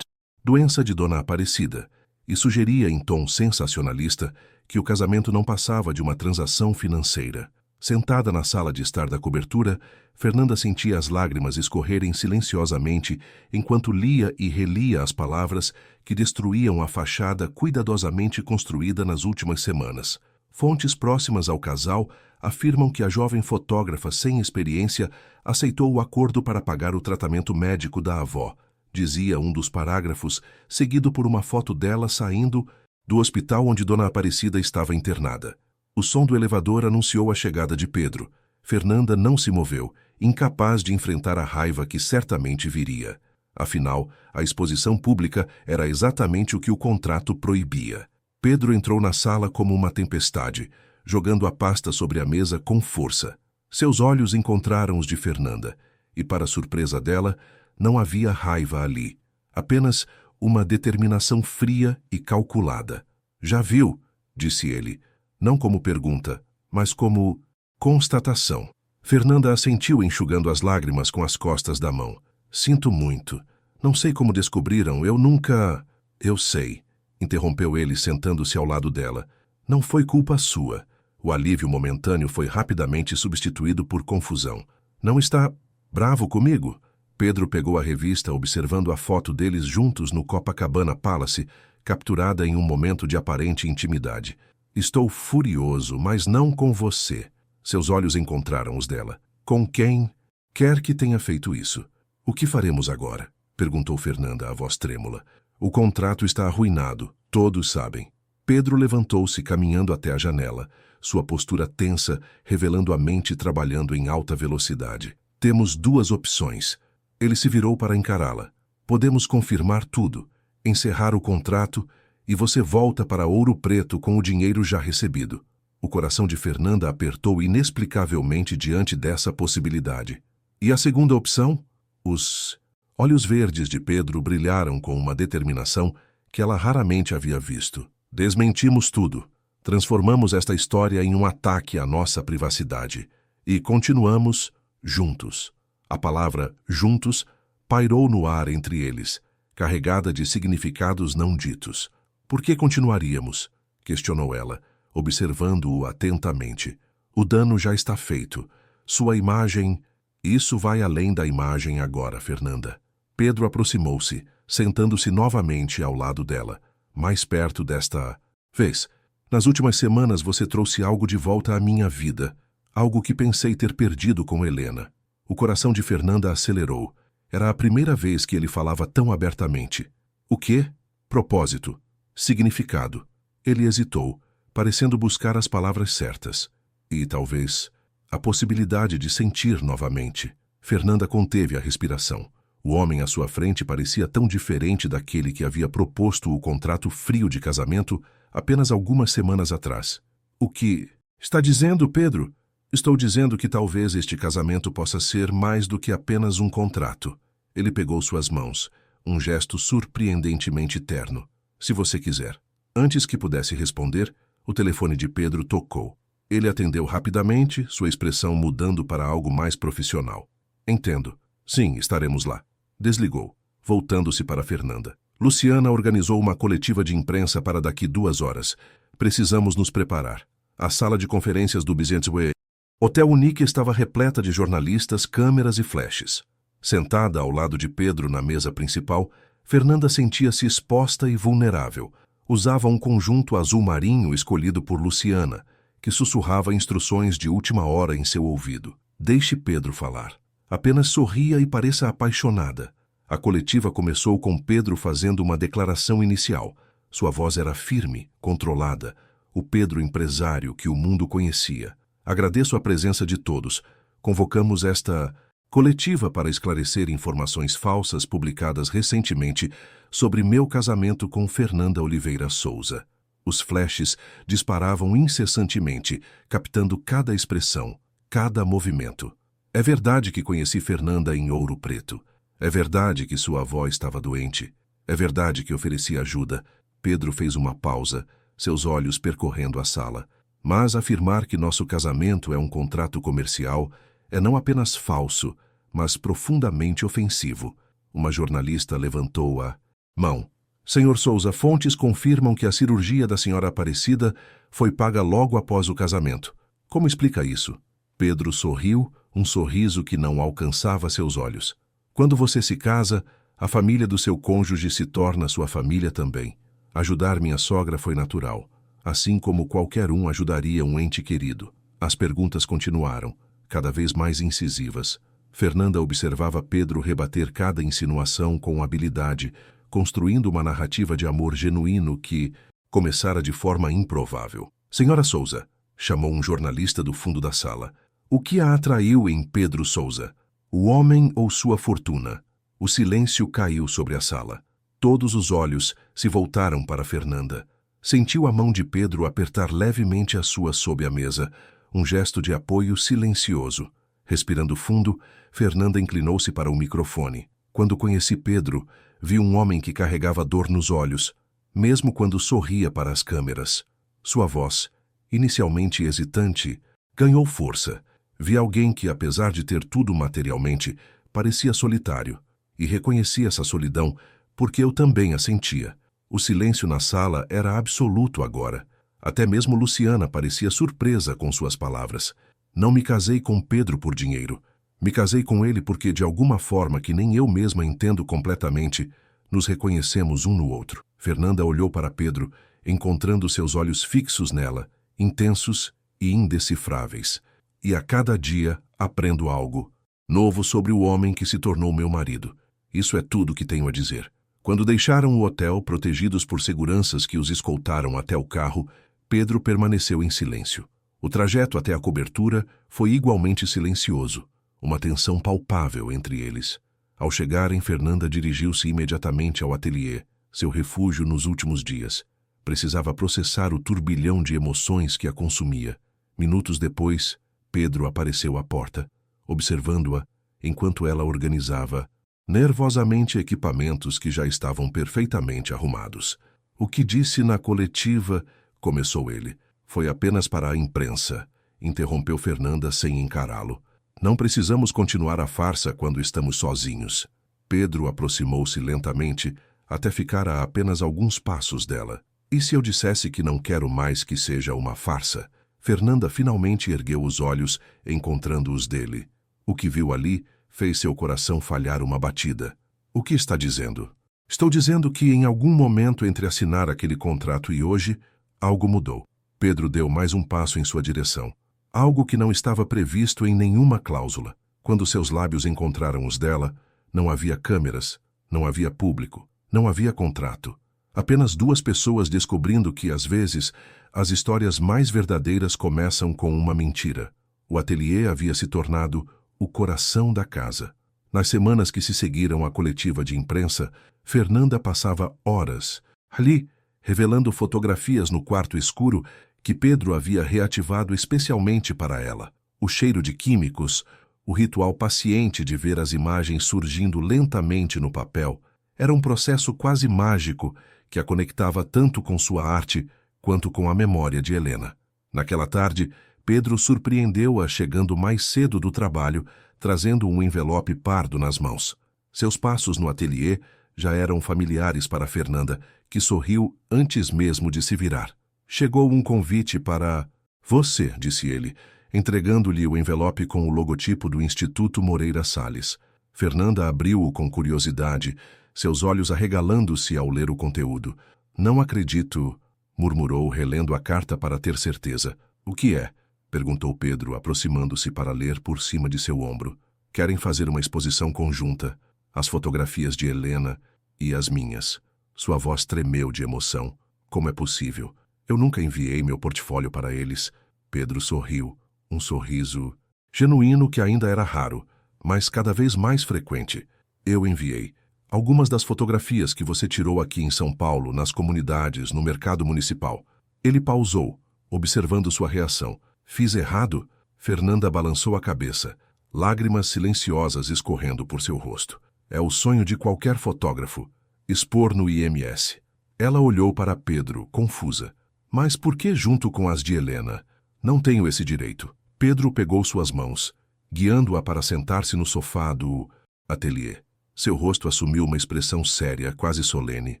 doença de Dona Aparecida, e sugeria em tom sensacionalista que o casamento não passava de uma transação financeira. Sentada na sala de estar da cobertura, Fernanda sentia as lágrimas escorrerem silenciosamente enquanto lia e relia as palavras que destruíam a fachada cuidadosamente construída nas últimas semanas. Fontes próximas ao casal afirmam que a jovem fotógrafa sem experiência aceitou o acordo para pagar o tratamento médico da avó, dizia um dos parágrafos, seguido por uma foto dela saindo do hospital onde Dona Aparecida estava internada. O som do elevador anunciou a chegada de Pedro. Fernanda não se moveu, incapaz de enfrentar a raiva que certamente viria. Afinal, a exposição pública era exatamente o que o contrato proibia. Pedro entrou na sala como uma tempestade, jogando a pasta sobre a mesa com força. Seus olhos encontraram os de Fernanda, e, para surpresa dela, não havia raiva ali, apenas uma determinação fria e calculada. "Já viu?", disse ele, não como pergunta, mas como constatação. Fernanda assentiu, enxugando as lágrimas com as costas da mão. "Sinto muito. Não sei como descobriram, eu nunca..." "Eu sei", interrompeu ele, sentando-se ao lado dela. "Não foi culpa sua." O alívio momentâneo foi rapidamente substituído por confusão. "Não está bravo comigo?" Pedro pegou a revista, observando a foto deles juntos no Copacabana Palace, capturada em um momento de aparente intimidade. "Estou furioso, mas não com você." Seus olhos encontraram os dela. "Com quem quer que tenha feito isso." "O que faremos agora?", perguntou Fernanda, a voz trêmula. "O contrato está arruinado, todos sabem." Pedro levantou-se, caminhando até a janela, sua postura tensa, revelando a mente trabalhando em alta velocidade. "Temos 2 opções." Ele se virou para encará-la. "Podemos confirmar tudo, encerrar o contrato e você volta para Ouro Preto com o dinheiro já recebido." O coração de Fernanda apertou inexplicavelmente diante dessa possibilidade. "E a segunda opção?" Os olhos verdes de Pedro brilharam com uma determinação que ela raramente havia visto. "Desmentimos tudo. Transformamos esta história em um ataque à nossa privacidade. E continuamos juntos." A palavra "juntos" pairou no ar entre eles, carregada de significados não ditos. "Por que continuaríamos?", questionou ela, observando-o atentamente. "O dano já está feito. Sua imagem..." "Isso vai além da imagem agora, Fernanda." Pedro aproximou-se, sentando-se novamente ao lado dela, mais perto desta vez. "Nas últimas semanas você trouxe algo de volta à minha vida, algo que pensei ter perdido com Helena." O coração de Fernanda acelerou. Era a primeira vez que ele falava tão abertamente. "O quê?" "Propósito. Significado." Ele hesitou, parecendo buscar as palavras certas. "E talvez a possibilidade de sentir novamente." Fernanda conteve a respiração. O homem à sua frente parecia tão diferente daquele que havia proposto o contrato frio de casamento apenas algumas semanas atrás. "O que está dizendo, Pedro?" "Estou dizendo que talvez este casamento possa ser mais do que apenas um contrato." Ele pegou suas mãos, um gesto surpreendentemente terno. "Se você quiser." Antes que pudesse responder, o telefone de Pedro tocou. Ele atendeu rapidamente, sua expressão mudando para algo mais profissional. "Entendo. Sim, estaremos lá." Desligou, voltando-se para Fernanda. "Luciana organizou uma coletiva de imprensa para daqui 2 horas. Precisamos nos preparar. A sala de conferências do Bizantway Hotel Unique estava repleta de jornalistas, câmeras e flashes. Sentada ao lado de Pedro na mesa principal, Fernanda sentia-se exposta e vulnerável. Usava um conjunto azul marinho escolhido por Luciana, que sussurrava instruções de última hora em seu ouvido. "Deixe Pedro falar. Apenas sorria e pareça apaixonada." A coletiva começou com Pedro fazendo uma declaração inicial. Sua voz era firme, controlada. O Pedro empresário que o mundo conhecia. "Agradeço a presença de todos. Convocamos esta coletiva para esclarecer informações falsas publicadas recentemente sobre meu casamento com Fernanda Oliveira Souza." Os flashes disparavam incessantemente, captando cada expressão, cada movimento. "É verdade que conheci Fernanda em Ouro Preto. É verdade que sua avó estava doente. É verdade que ofereci ajuda." Pedro fez uma pausa, seus olhos percorrendo a sala. Mas afirmar que nosso casamento é um contrato comercial é não apenas falso, mas profundamente ofensivo. Uma jornalista levantou a mão. Senhor Souza, fontes confirmam que a cirurgia da senhora Aparecida foi paga logo após o casamento. Como explica isso? Pedro sorriu, um sorriso que não alcançava seus olhos. Quando você se casa, a família do seu cônjuge se torna sua família também. Ajudar minha sogra foi natural, assim como qualquer um ajudaria um ente querido. As perguntas continuaram, cada vez mais incisivas. Fernanda observava Pedro rebater cada insinuação com habilidade, construindo uma narrativa de amor genuíno que começara de forma improvável. Senhora Souza, chamou um jornalista do fundo da sala. O que a atraiu em Pedro Souza? O homem ou sua fortuna? O silêncio caiu sobre a sala. Todos os olhos se voltaram para Fernanda. Sentiu a mão de Pedro apertar levemente a sua sob a mesa, um gesto de apoio silencioso. Respirando fundo, Fernanda inclinou-se para o microfone. Quando conheci Pedro, vi um homem que carregava dor nos olhos, mesmo quando sorria para as câmeras. Sua voz, inicialmente hesitante, ganhou força. Vi alguém que, apesar de ter tudo materialmente, parecia solitário. E reconheci essa solidão porque eu também a sentia. O silêncio na sala era absoluto agora. Até mesmo Luciana parecia surpresa com suas palavras. Não me casei com Pedro por dinheiro. Me casei com ele porque, de alguma forma que nem eu mesma entendo completamente, nos reconhecemos um no outro. Fernanda olhou para Pedro, encontrando seus olhos fixos nela, intensos e indecifráveis. E a cada dia aprendo algo novo sobre o homem que se tornou meu marido. Isso é tudo que tenho a dizer. Quando deixaram o hotel, protegidos por seguranças que os escoltaram até o carro, Pedro permaneceu em silêncio. O trajeto até a cobertura foi igualmente silencioso, uma tensão palpável entre eles. Ao chegarem, Fernanda dirigiu-se imediatamente ao ateliê, seu refúgio nos últimos dias. Precisava processar o turbilhão de emoções que a consumia. Minutos depois, Pedro apareceu à porta, observando-a enquanto ela organizava nervosamente equipamentos que já estavam perfeitamente arrumados. O que disse na coletiva, começou ele, foi apenas para a imprensa, interrompeu Fernanda sem encará-lo. Não precisamos continuar a farsa quando estamos sozinhos. Pedro aproximou-se lentamente, até ficar a apenas alguns passos dela. E se eu dissesse que não quero mais que seja uma farsa? Fernanda finalmente ergueu os olhos, encontrando os dele. O que viu ali fez seu coração falhar uma batida. O que está dizendo? Estou dizendo que em algum momento entre assinar aquele contrato e hoje, algo mudou. Pedro deu mais um passo em sua direção. Algo que não estava previsto em nenhuma cláusula. Quando seus lábios encontraram os dela, não havia câmeras, não havia público, não havia contrato. Apenas duas pessoas descobrindo que, às vezes, as histórias mais verdadeiras começam com uma mentira. O ateliê havia se tornado o coração da casa. Nas semanas que se seguiram à coletiva de imprensa, Fernanda passava horas ali, revelando fotografias no quarto escuro que Pedro havia reativado especialmente para ela. O cheiro de químicos, o ritual paciente de ver as imagens surgindo lentamente no papel, era um processo quase mágico que a conectava tanto com sua arte quanto com a memória de Helena. Naquela tarde, Pedro surpreendeu-a chegando mais cedo do trabalho, trazendo um envelope pardo nas mãos. Seus passos no ateliê já eram familiares para Fernanda, que sorriu antes mesmo de se virar. Chegou um convite para você, disse ele, entregando-lhe o envelope com o logotipo do Instituto Moreira Salles. Fernanda abriu-o com curiosidade, seus olhos arregalando-se ao ler o conteúdo. Não acredito, murmurou, relendo a carta para ter certeza. O que é? Perguntou Pedro, aproximando-se para ler por cima de seu ombro. Querem fazer uma exposição conjunta, as fotografias de Helena e as minhas. Sua voz tremeu de emoção. Como é possível? Eu nunca enviei meu portfólio para eles. Pedro sorriu, um sorriso genuíno que ainda era raro, mas cada vez mais frequente. Eu enviei algumas das fotografias que você tirou aqui em São Paulo, nas comunidades, no mercado municipal. Ele pausou, observando sua reação. Fiz errado? Fernanda balançou a cabeça, lágrimas silenciosas escorrendo por seu rosto. É o sonho de qualquer fotógrafo, expor no IMS. Ela olhou para Pedro, confusa. Mas por que junto com as de Helena? Não tenho esse direito. Pedro pegou suas mãos, guiando-a para sentar-se no sofá do ateliê. Seu rosto assumiu uma expressão séria, quase solene.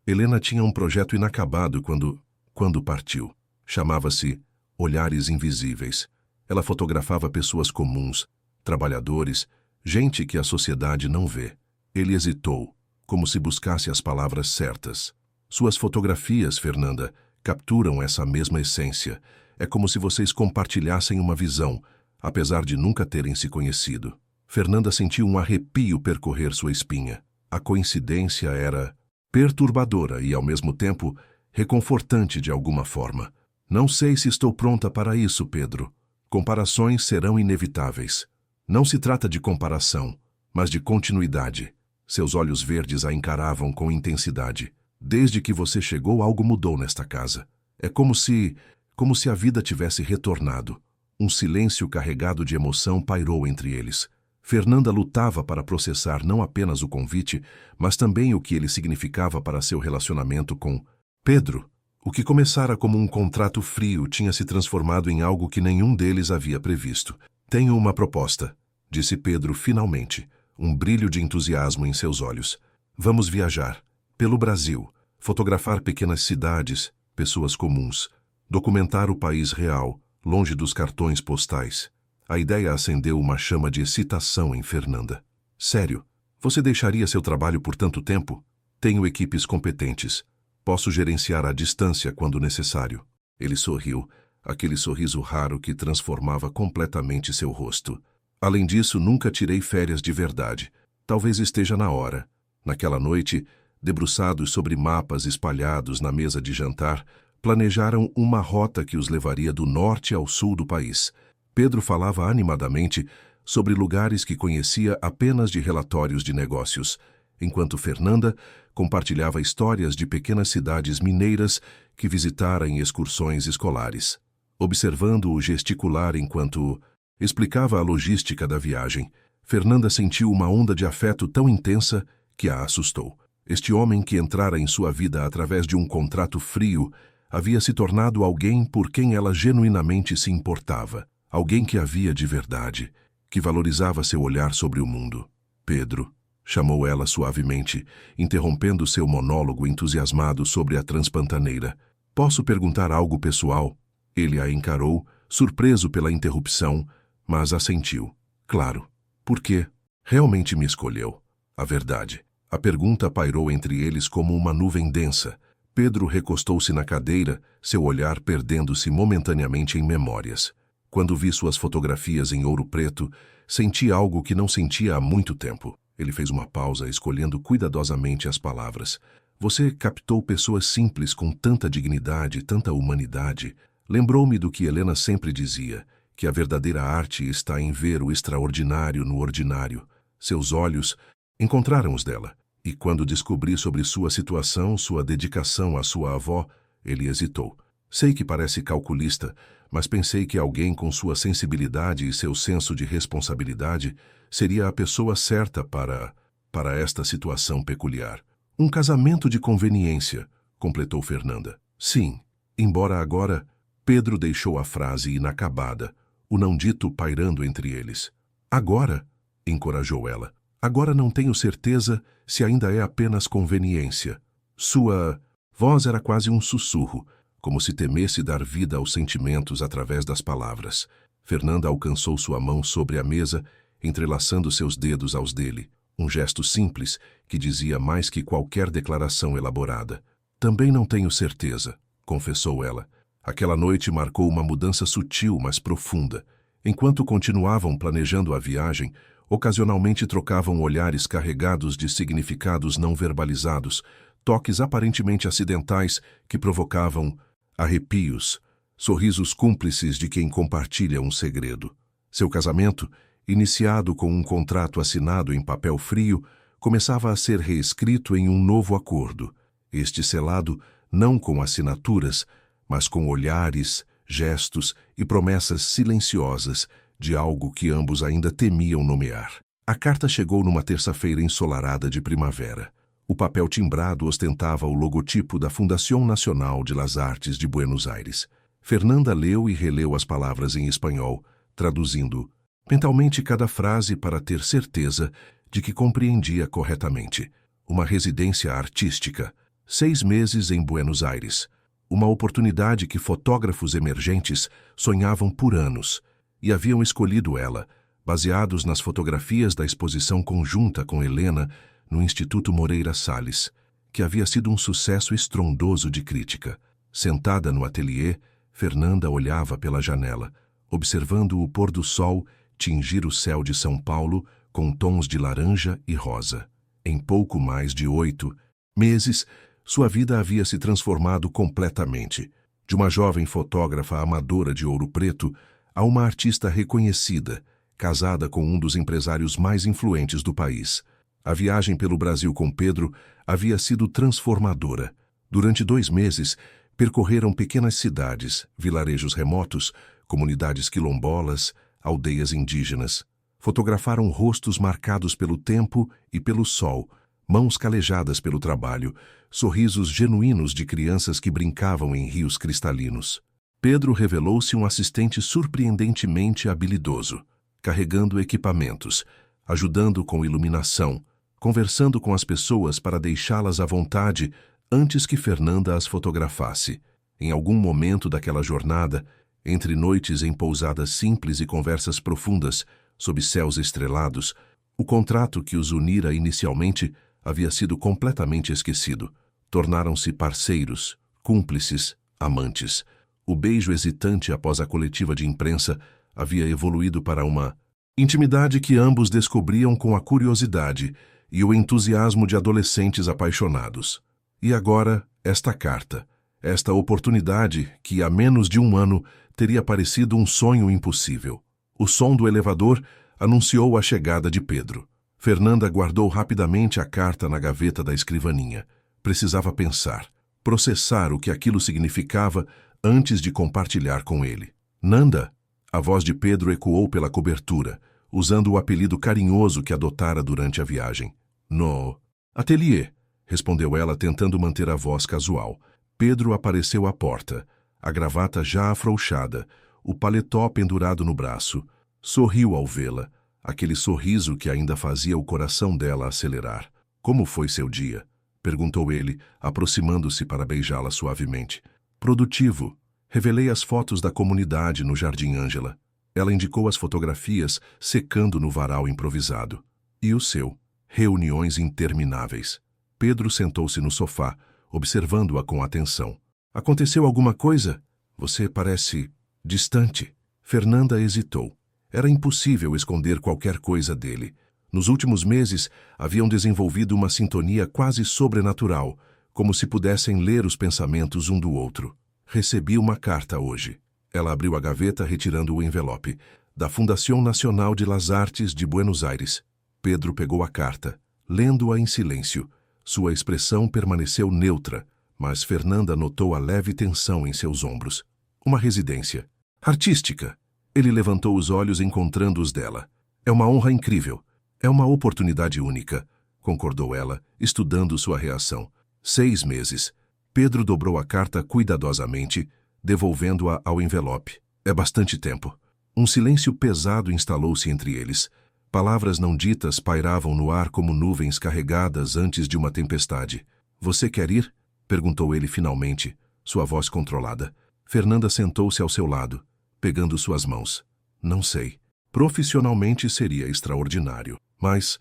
Helena tinha um projeto inacabado quando partiu. Chamava-se Olhares Invisíveis. Ela fotografava pessoas comuns, trabalhadores, gente que a sociedade não vê. Ele hesitou, como se buscasse as palavras certas. Suas fotografias, Fernanda, capturam essa mesma essência. É como se vocês compartilhassem uma visão, apesar de nunca terem se conhecido. Fernanda sentiu um arrepio percorrer sua espinha. A coincidência era perturbadora e, ao mesmo tempo, reconfortante de alguma forma. Não sei se estou pronta para isso, Pedro. Comparações serão inevitáveis. Não se trata de comparação, mas de continuidade. Seus olhos verdes a encaravam com intensidade. Desde que você chegou, algo mudou nesta casa. É como se a vida tivesse retornado. Um silêncio carregado de emoção pairou entre eles. Fernanda lutava para processar não apenas o convite, mas também o que ele significava para seu relacionamento com Pedro. O que começara como um contrato frio tinha se transformado em algo que nenhum deles havia previsto. Tenho uma proposta, disse Pedro finalmente, um brilho de entusiasmo em seus olhos. Vamos viajar, pelo Brasil, fotografar pequenas cidades, pessoas comuns, documentar o país real, longe dos cartões postais. A ideia acendeu uma chama de excitação em Fernanda. Sério, você deixaria seu trabalho por tanto tempo? Tenho equipes competentes. Posso gerenciar à distância quando necessário. Ele sorriu, aquele sorriso raro que transformava completamente seu rosto. Além disso, nunca tirei férias de verdade. Talvez esteja na hora. Naquela noite, debruçados sobre mapas espalhados na mesa de jantar, planejaram uma rota que os levaria do norte ao sul do país. Pedro falava animadamente sobre lugares que conhecia apenas de relatórios de negócios, enquanto Fernanda compartilhava histórias de pequenas cidades mineiras que visitara em excursões escolares. Observando-o gesticular enquanto explicava a logística da viagem, Fernanda sentiu uma onda de afeto tão intensa que a assustou. Este homem que entrara em sua vida através de um contrato frio havia se tornado alguém por quem ela genuinamente se importava. Alguém que a via de verdade, que valorizava seu olhar sobre o mundo. Pedro, chamou ela suavemente, interrompendo seu monólogo entusiasmado sobre a transpantaneira. Posso perguntar algo pessoal? Ele a encarou, surpreso pela interrupção, mas assentiu. Claro. Por quê? Realmente me escolheu. A verdade. A pergunta pairou entre eles como uma nuvem densa. Pedro recostou-se na cadeira, seu olhar perdendo-se momentaneamente em memórias. Quando vi suas fotografias em ouro preto, senti algo que não sentia há muito tempo. Ele fez uma pausa, escolhendo cuidadosamente as palavras. Você captou pessoas simples com tanta dignidade, tanta humanidade. Lembrou-me do que Helena sempre dizia, que a verdadeira arte está em ver o extraordinário no ordinário. Seus olhos encontraram os dela, e quando descobri sobre sua situação, sua dedicação à sua avó, ele hesitou. Sei que parece calculista, mas pensei que alguém com sua sensibilidade e seu senso de responsabilidade seria a pessoa certa para esta situação peculiar. Um casamento de conveniência, completou Fernanda. Sim, embora agora... Pedro deixou a frase inacabada, o não dito pairando entre eles. Agora, encorajou ela, agora não tenho certeza se ainda é apenas conveniência. Sua voz era quase um sussurro, como se temesse dar vida aos sentimentos através das palavras. Fernanda alcançou sua mão sobre a mesa, entrelaçando seus dedos aos dele, um gesto simples que dizia mais que qualquer declaração elaborada. Também não tenho certeza, confessou ela. Aquela noite marcou uma mudança sutil, mas profunda. Enquanto continuavam planejando a viagem, ocasionalmente trocavam olhares carregados de significados não verbalizados, toques aparentemente acidentais que provocavam arrepios, sorrisos cúmplices de quem compartilha um segredo. Seu casamento, iniciado com um contrato assinado em papel frio, começava a ser reescrito em um novo acordo, este selado não com assinaturas, mas com olhares, gestos e promessas silenciosas de algo que ambos ainda temiam nomear. A carta chegou numa terça-feira ensolarada de primavera. O papel timbrado ostentava o logotipo da Fundação Nacional de las Artes de Buenos Aires. Fernanda leu e releu as palavras em espanhol, traduzindo mentalmente cada frase para ter certeza de que compreendia corretamente. Uma residência artística, 6 meses em Buenos Aires. Uma oportunidade que fotógrafos emergentes sonhavam por anos e haviam escolhido ela, baseados nas fotografias da exposição conjunta com Helena no Instituto Moreira Salles, que havia sido um sucesso estrondoso de crítica. Sentada no ateliê, Fernanda olhava pela janela, observando o pôr do sol tingir o céu de São Paulo com tons de laranja e rosa. Em pouco mais de 8 meses, sua vida havia se transformado completamente. De uma jovem fotógrafa amadora de Ouro Preto a uma artista reconhecida, casada com um dos empresários mais influentes do país. A viagem pelo Brasil com Pedro havia sido transformadora. Durante 2 meses, percorreram pequenas cidades, vilarejos remotos, comunidades quilombolas, aldeias indígenas. Fotografaram rostos marcados pelo tempo e pelo sol, mãos calejadas pelo trabalho, sorrisos genuínos de crianças que brincavam em rios cristalinos. Pedro revelou-se um assistente surpreendentemente habilidoso, carregando equipamentos, ajudando com iluminação, conversando com as pessoas para deixá-las à vontade antes que Fernanda as fotografasse. Em algum momento daquela jornada, entre noites em pousadas simples e conversas profundas, sob céus estrelados, o contrato que os unira inicialmente havia sido completamente esquecido. Tornaram-se parceiros, cúmplices, amantes. O beijo hesitante após a coletiva de imprensa havia evoluído para uma intimidade que ambos descobriam com a curiosidade e o entusiasmo de adolescentes apaixonados. E agora, esta carta, esta oportunidade que há menos de 1 ano teria parecido um sonho impossível. O som do elevador anunciou a chegada de Pedro. Fernanda guardou rapidamente a carta na gaveta da escrivaninha. Precisava pensar, processar o que aquilo significava antes de compartilhar com ele. Nanda! A voz de Pedro ecoou pela cobertura, usando o apelido carinhoso que adotara durante a viagem. No ateliê, respondeu ela tentando manter a voz casual. Pedro apareceu à porta, a gravata já afrouxada, o paletó pendurado no braço. Sorriu ao vê-la, aquele sorriso que ainda fazia o coração dela acelerar. Como foi seu dia? Perguntou ele, aproximando-se para beijá-la suavemente. Produtivo. Revelei as fotos da comunidade no Jardim Ângela. Ela indicou as fotografias secando no varal improvisado. E o seu? Reuniões intermináveis. Pedro sentou-se no sofá, observando-a com atenção. Aconteceu alguma coisa? Você parece distante. Fernanda hesitou. Era impossível esconder qualquer coisa dele. Nos últimos meses, haviam desenvolvido uma sintonia quase sobrenatural, como se pudessem ler os pensamentos um do outro. Recebi uma carta hoje. Ela abriu a gaveta retirando o envelope. Da Fundação Nacional de las Artes de Buenos Aires. Pedro pegou a carta, lendo-a em silêncio. Sua expressão permaneceu neutra, mas Fernanda notou a leve tensão em seus ombros. Uma residência. Artística. Ele levantou os olhos encontrando os dela. É uma honra incrível. É uma oportunidade única, concordou ela, estudando sua reação. 6 meses. Pedro dobrou a carta cuidadosamente, devolvendo-a ao envelope. É bastante tempo. Um silêncio pesado instalou-se entre eles. Palavras não ditas pairavam no ar como nuvens carregadas antes de uma tempestade. Você quer ir? Perguntou ele finalmente, sua voz controlada. Fernanda sentou-se ao seu lado, pegando suas mãos. Não sei. Profissionalmente seria extraordinário. Mas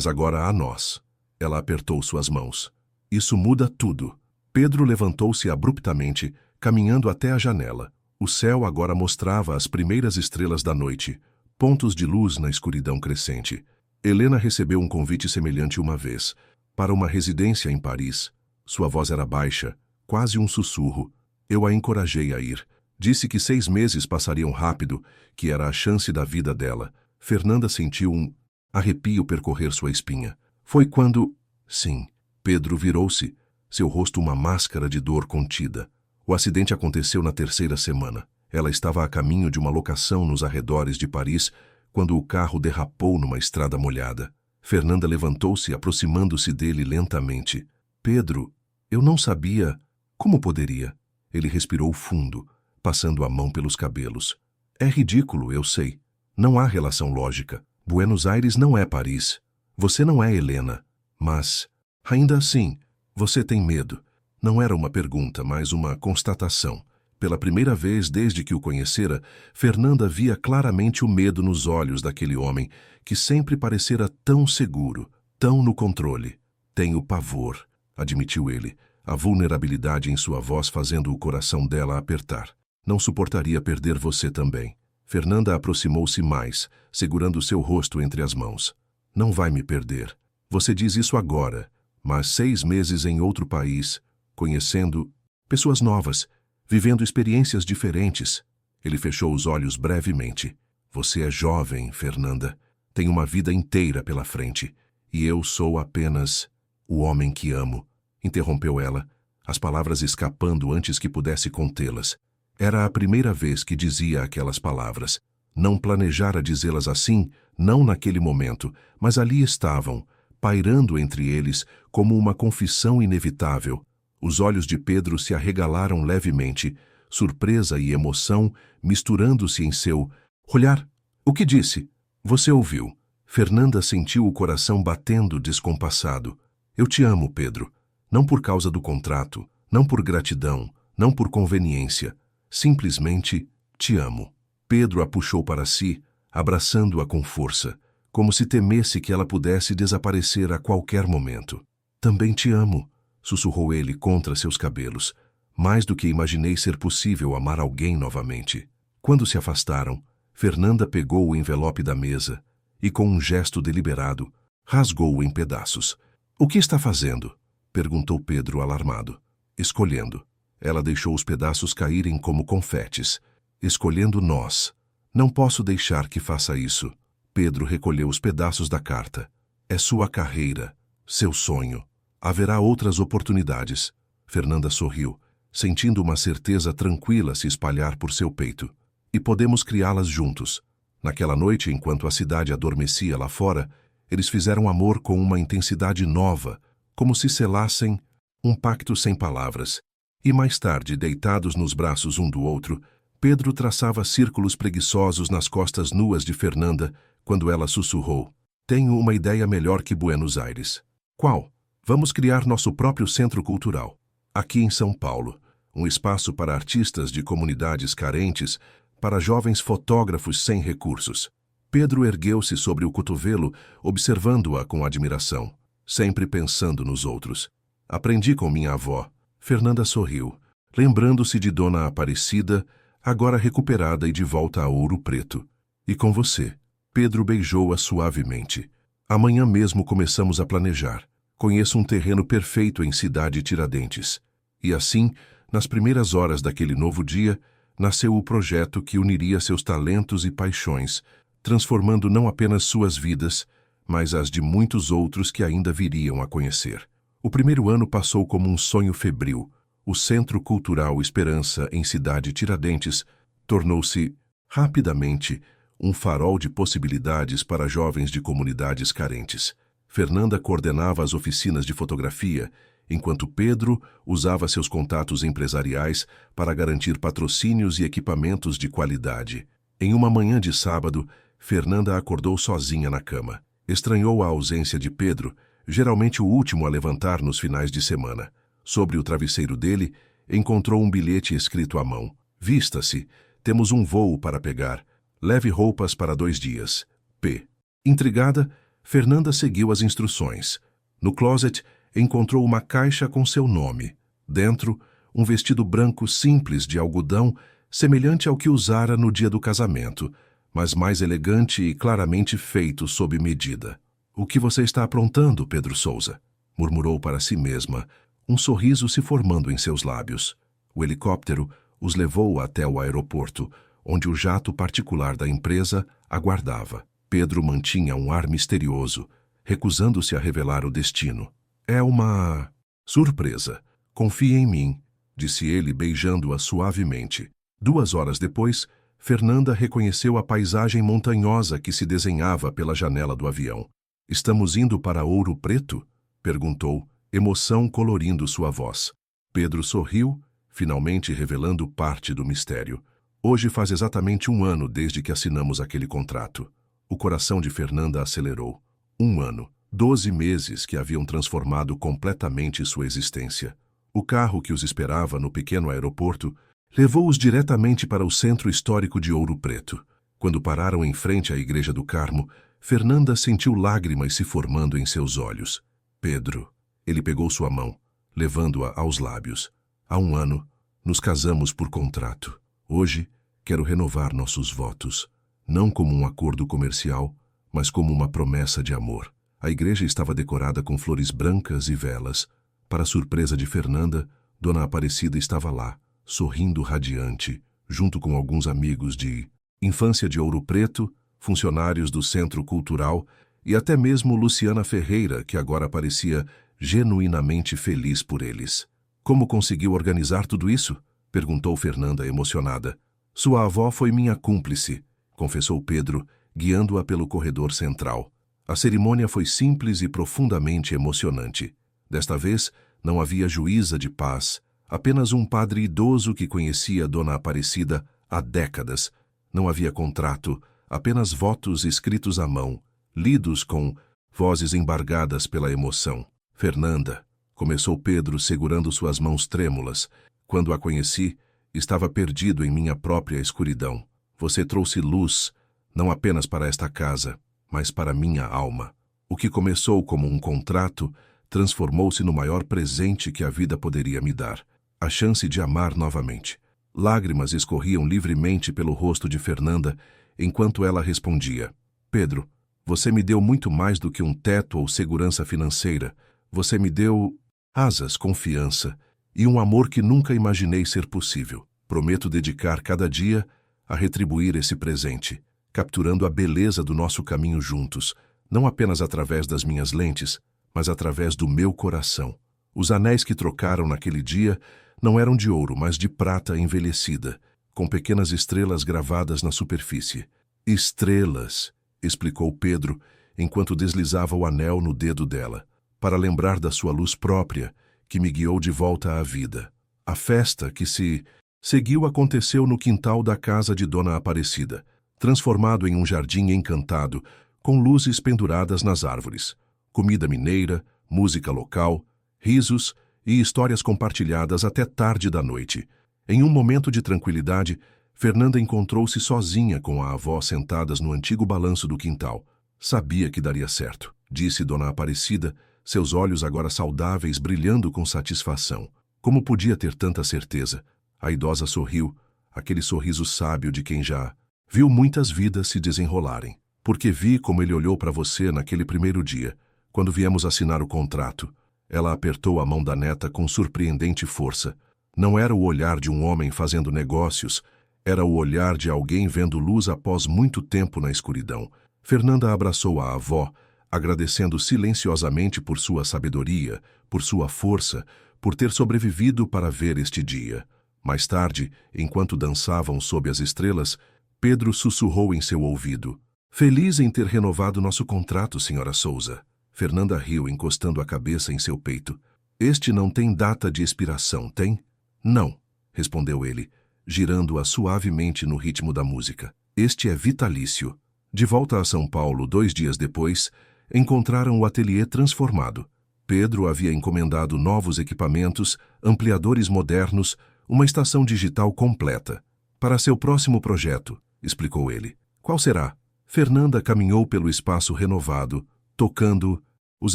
agora há nós. Ela apertou suas mãos. Isso muda tudo. Pedro levantou-se abruptamente, caminhando até a janela. O céu agora mostrava as primeiras estrelas da noite, pontos de luz na escuridão crescente. Helena recebeu um convite semelhante uma vez, para uma residência em Paris. Sua voz era baixa, quase um sussurro. Eu a encorajei a ir. Disse que 6 meses passariam rápido, que era a chance da vida dela. Fernanda sentiu um arrepio percorrer sua espinha. Foi quando... Sim. Pedro virou-se, seu rosto uma máscara de dor contida. O acidente aconteceu na 3ª semana. Ela estava a caminho de uma locação nos arredores de Paris, quando o carro derrapou numa estrada molhada. Fernanda levantou-se, aproximando-se dele lentamente. Pedro, eu não sabia... Como poderia? Ele respirou fundo, passando a mão pelos cabelos. É ridículo, eu sei. Não há relação lógica. Buenos Aires não é Paris. Você não é Helena. Mas, ainda assim, você tem medo. Não era uma pergunta, mas uma constatação. Pela primeira vez desde que o conhecera, Fernanda via claramente o medo nos olhos daquele homem que sempre parecera tão seguro, tão no controle. Tenho pavor, admitiu ele, a vulnerabilidade em sua voz fazendo o coração dela apertar. Não suportaria perder você também. Fernanda aproximou-se mais, segurando seu rosto entre as mãos. Não vai me perder. Você diz isso agora, mas 6 meses em outro país, conhecendo pessoas novas, vivendo experiências diferentes. Ele fechou os olhos brevemente. Você é jovem, Fernanda. Tem uma vida inteira pela frente. E eu sou apenas o homem que amo. Interrompeu ela, as palavras escapando antes que pudesse contê-las. Era a primeira vez que dizia aquelas palavras. Não planejara dizê-las assim, não naquele momento, mas ali estavam, pairando entre eles como uma confissão inevitável. Os olhos de Pedro se arregalaram levemente, surpresa e emoção misturando-se em seu olhar. O que disse? Você ouviu. Fernanda sentiu o coração batendo descompassado. Eu te amo, Pedro. Não por causa do contrato, não por gratidão, não por conveniência. Simplesmente te amo. Pedro a puxou para si, abraçando-a com força, como se temesse que ela pudesse desaparecer a qualquer momento. Também te amo, sussurrou ele contra seus cabelos. Mais do que imaginei ser possível amar alguém novamente. Quando se afastaram, Fernanda pegou o envelope da mesa e, com um gesto deliberado, rasgou-o em pedaços. O que está fazendo? Perguntou Pedro alarmado. Escolhendo. Ela deixou os pedaços caírem como confetes. Escolhendo nós. Não posso deixar que faça isso. Pedro recolheu os pedaços da carta. É sua carreira, seu sonho. Haverá outras oportunidades. Fernanda sorriu, sentindo uma certeza tranquila se espalhar por seu peito. E podemos criá-las juntos. Naquela noite, enquanto a cidade adormecia lá fora, eles fizeram amor com uma intensidade nova, como se selassem um pacto sem palavras. E mais tarde, deitados nos braços um do outro, Pedro traçava círculos preguiçosos nas costas nuas de Fernanda, quando ela sussurrou. Tenho uma ideia melhor que Buenos Aires. Qual? Vamos criar nosso próprio centro cultural. Aqui em São Paulo, um espaço para artistas de comunidades carentes, para jovens fotógrafos sem recursos. Pedro ergueu-se sobre o cotovelo, observando-a com admiração, sempre pensando nos outros. Aprendi com minha avó. Fernanda sorriu, lembrando-se de Dona Aparecida, agora recuperada e de volta a Ouro Preto. E com você? Pedro beijou-a suavemente. Amanhã mesmo começamos a planejar. Conheço um terreno perfeito em Cidade Tiradentes. E assim, nas primeiras horas daquele novo dia, nasceu o projeto que uniria seus talentos e paixões, transformando não apenas suas vidas, mas as de muitos outros que ainda viriam a conhecer. O primeiro ano passou como um sonho febril. O Centro Cultural Esperança em Cidade Tiradentes tornou-se, rapidamente, um farol de possibilidades para jovens de comunidades carentes. Fernanda coordenava as oficinas de fotografia, enquanto Pedro usava seus contatos empresariais para garantir patrocínios e equipamentos de qualidade. Em uma manhã de sábado, Fernanda acordou sozinha na cama. Estranhou a ausência de Pedro, geralmente o último a levantar nos finais de semana. Sobre o travesseiro dele, encontrou um bilhete escrito à mão. Vista-se, temos um voo para pegar. Leve roupas para 2 dias. P. Intrigada, Fernanda seguiu as instruções. No closet, encontrou uma caixa com seu nome. Dentro, um vestido branco simples de algodão, semelhante ao que usara no dia do casamento, mas mais elegante e claramente feito sob medida. O que você está aprontando, Pedro Sousa? Murmurou para si mesma, um sorriso se formando em seus lábios. O helicóptero os levou até o aeroporto, onde o jato particular da empresa aguardava. Pedro mantinha um ar misterioso, recusando-se a revelar o destino. É uma surpresa. Confie em mim, disse ele beijando-a suavemente. 2 horas depois, Fernanda reconheceu a paisagem montanhosa que se desenhava pela janela do avião. Estamos indo para Ouro Preto? Perguntou, emoção colorindo sua voz. Pedro sorriu, finalmente revelando parte do mistério. Hoje faz exatamente 1 ano desde que assinamos aquele contrato. O coração de Fernanda acelerou. 1 ano, 12 meses que haviam transformado completamente sua existência. O carro que os esperava no pequeno aeroporto levou-os diretamente para o centro histórico de Ouro Preto. Quando pararam em frente à Igreja do Carmo, Fernanda sentiu lágrimas se formando em seus olhos. Pedro. Ele pegou sua mão, levando-a aos lábios. Há 1 ano, nos casamos por contrato. Hoje, quero renovar nossos votos, não como um acordo comercial, mas como uma promessa de amor. A igreja estava decorada com flores brancas e velas. Para surpresa de Fernanda, Dona Aparecida estava lá, sorrindo radiante, junto com alguns amigos de infância de Ouro Preto, funcionários do Centro Cultural e até mesmo Luciana Ferreira, que agora parecia genuinamente feliz por eles. Como conseguiu organizar tudo isso? Perguntou Fernanda emocionada. Sua avó foi minha cúmplice, confessou Pedro, guiando-a pelo corredor central. A cerimônia foi simples e profundamente emocionante. Desta vez, não havia juíza de paz, apenas um padre idoso que conhecia Dona Aparecida há décadas. Não havia contrato, apenas votos escritos à mão, lidos com vozes embargadas pela emoção. Fernanda, começou Pedro segurando suas mãos trêmulas. Quando a conheci, estava perdido em minha própria escuridão. Você trouxe luz, não apenas para esta casa, mas para minha alma. O que começou como um contrato transformou-se no maior presente que a vida poderia me dar. A chance de amar novamente. Lágrimas escorriam livremente pelo rosto de Fernanda, enquanto ela respondia. Pedro, você me deu muito mais do que um teto ou segurança financeira. Você me deu asas, confiança e um amor que nunca imaginei ser possível. Prometo dedicar cada dia a retribuir esse presente, capturando a beleza do nosso caminho juntos, não apenas através das minhas lentes, mas através do meu coração. Os anéis que trocaram naquele dia não eram de ouro, mas de prata envelhecida, com pequenas estrelas gravadas na superfície. Estrelas, explicou Pedro, enquanto deslizava o anel no dedo dela, para lembrar da sua luz própria, que me guiou de volta à vida. A festa que se seguiu aconteceu no quintal da casa de Dona Aparecida, transformado em um jardim encantado, com luzes penduradas nas árvores. Comida mineira, música local, risos e histórias compartilhadas até tarde da noite. Em um momento de tranquilidade, Fernanda encontrou-se sozinha com a avó sentadas no antigo balanço do quintal. Sabia que daria certo, disse Dona Aparecida, seus olhos agora saudáveis brilhando com satisfação. Como podia ter tanta certeza? A idosa sorriu, aquele sorriso sábio de quem já viu muitas vidas se desenrolarem. Porque vi como ele olhou para você naquele primeiro dia, quando viemos assinar o contrato. Ela apertou a mão da neta com surpreendente força. Não era o olhar de um homem fazendo negócios, era o olhar de alguém vendo luz após muito tempo na escuridão. Fernanda abraçou a avó, agradecendo silenciosamente por sua sabedoria, por sua força, por ter sobrevivido para ver este dia. Mais tarde, enquanto dançavam sob as estrelas, Pedro sussurrou em seu ouvido. Feliz em ter renovado nosso contrato, senhora Souza. Fernanda riu, encostando a cabeça em seu peito. Este não tem data de expiração, tem? Não, respondeu ele, girando-a suavemente no ritmo da música. Este é vitalício. De volta a São Paulo 2 dias depois, encontraram o ateliê transformado. Pedro havia encomendado novos equipamentos, ampliadores modernos, uma estação digital completa. Para seu próximo projeto, explicou ele. Qual será? Fernanda caminhou pelo espaço renovado, tocando os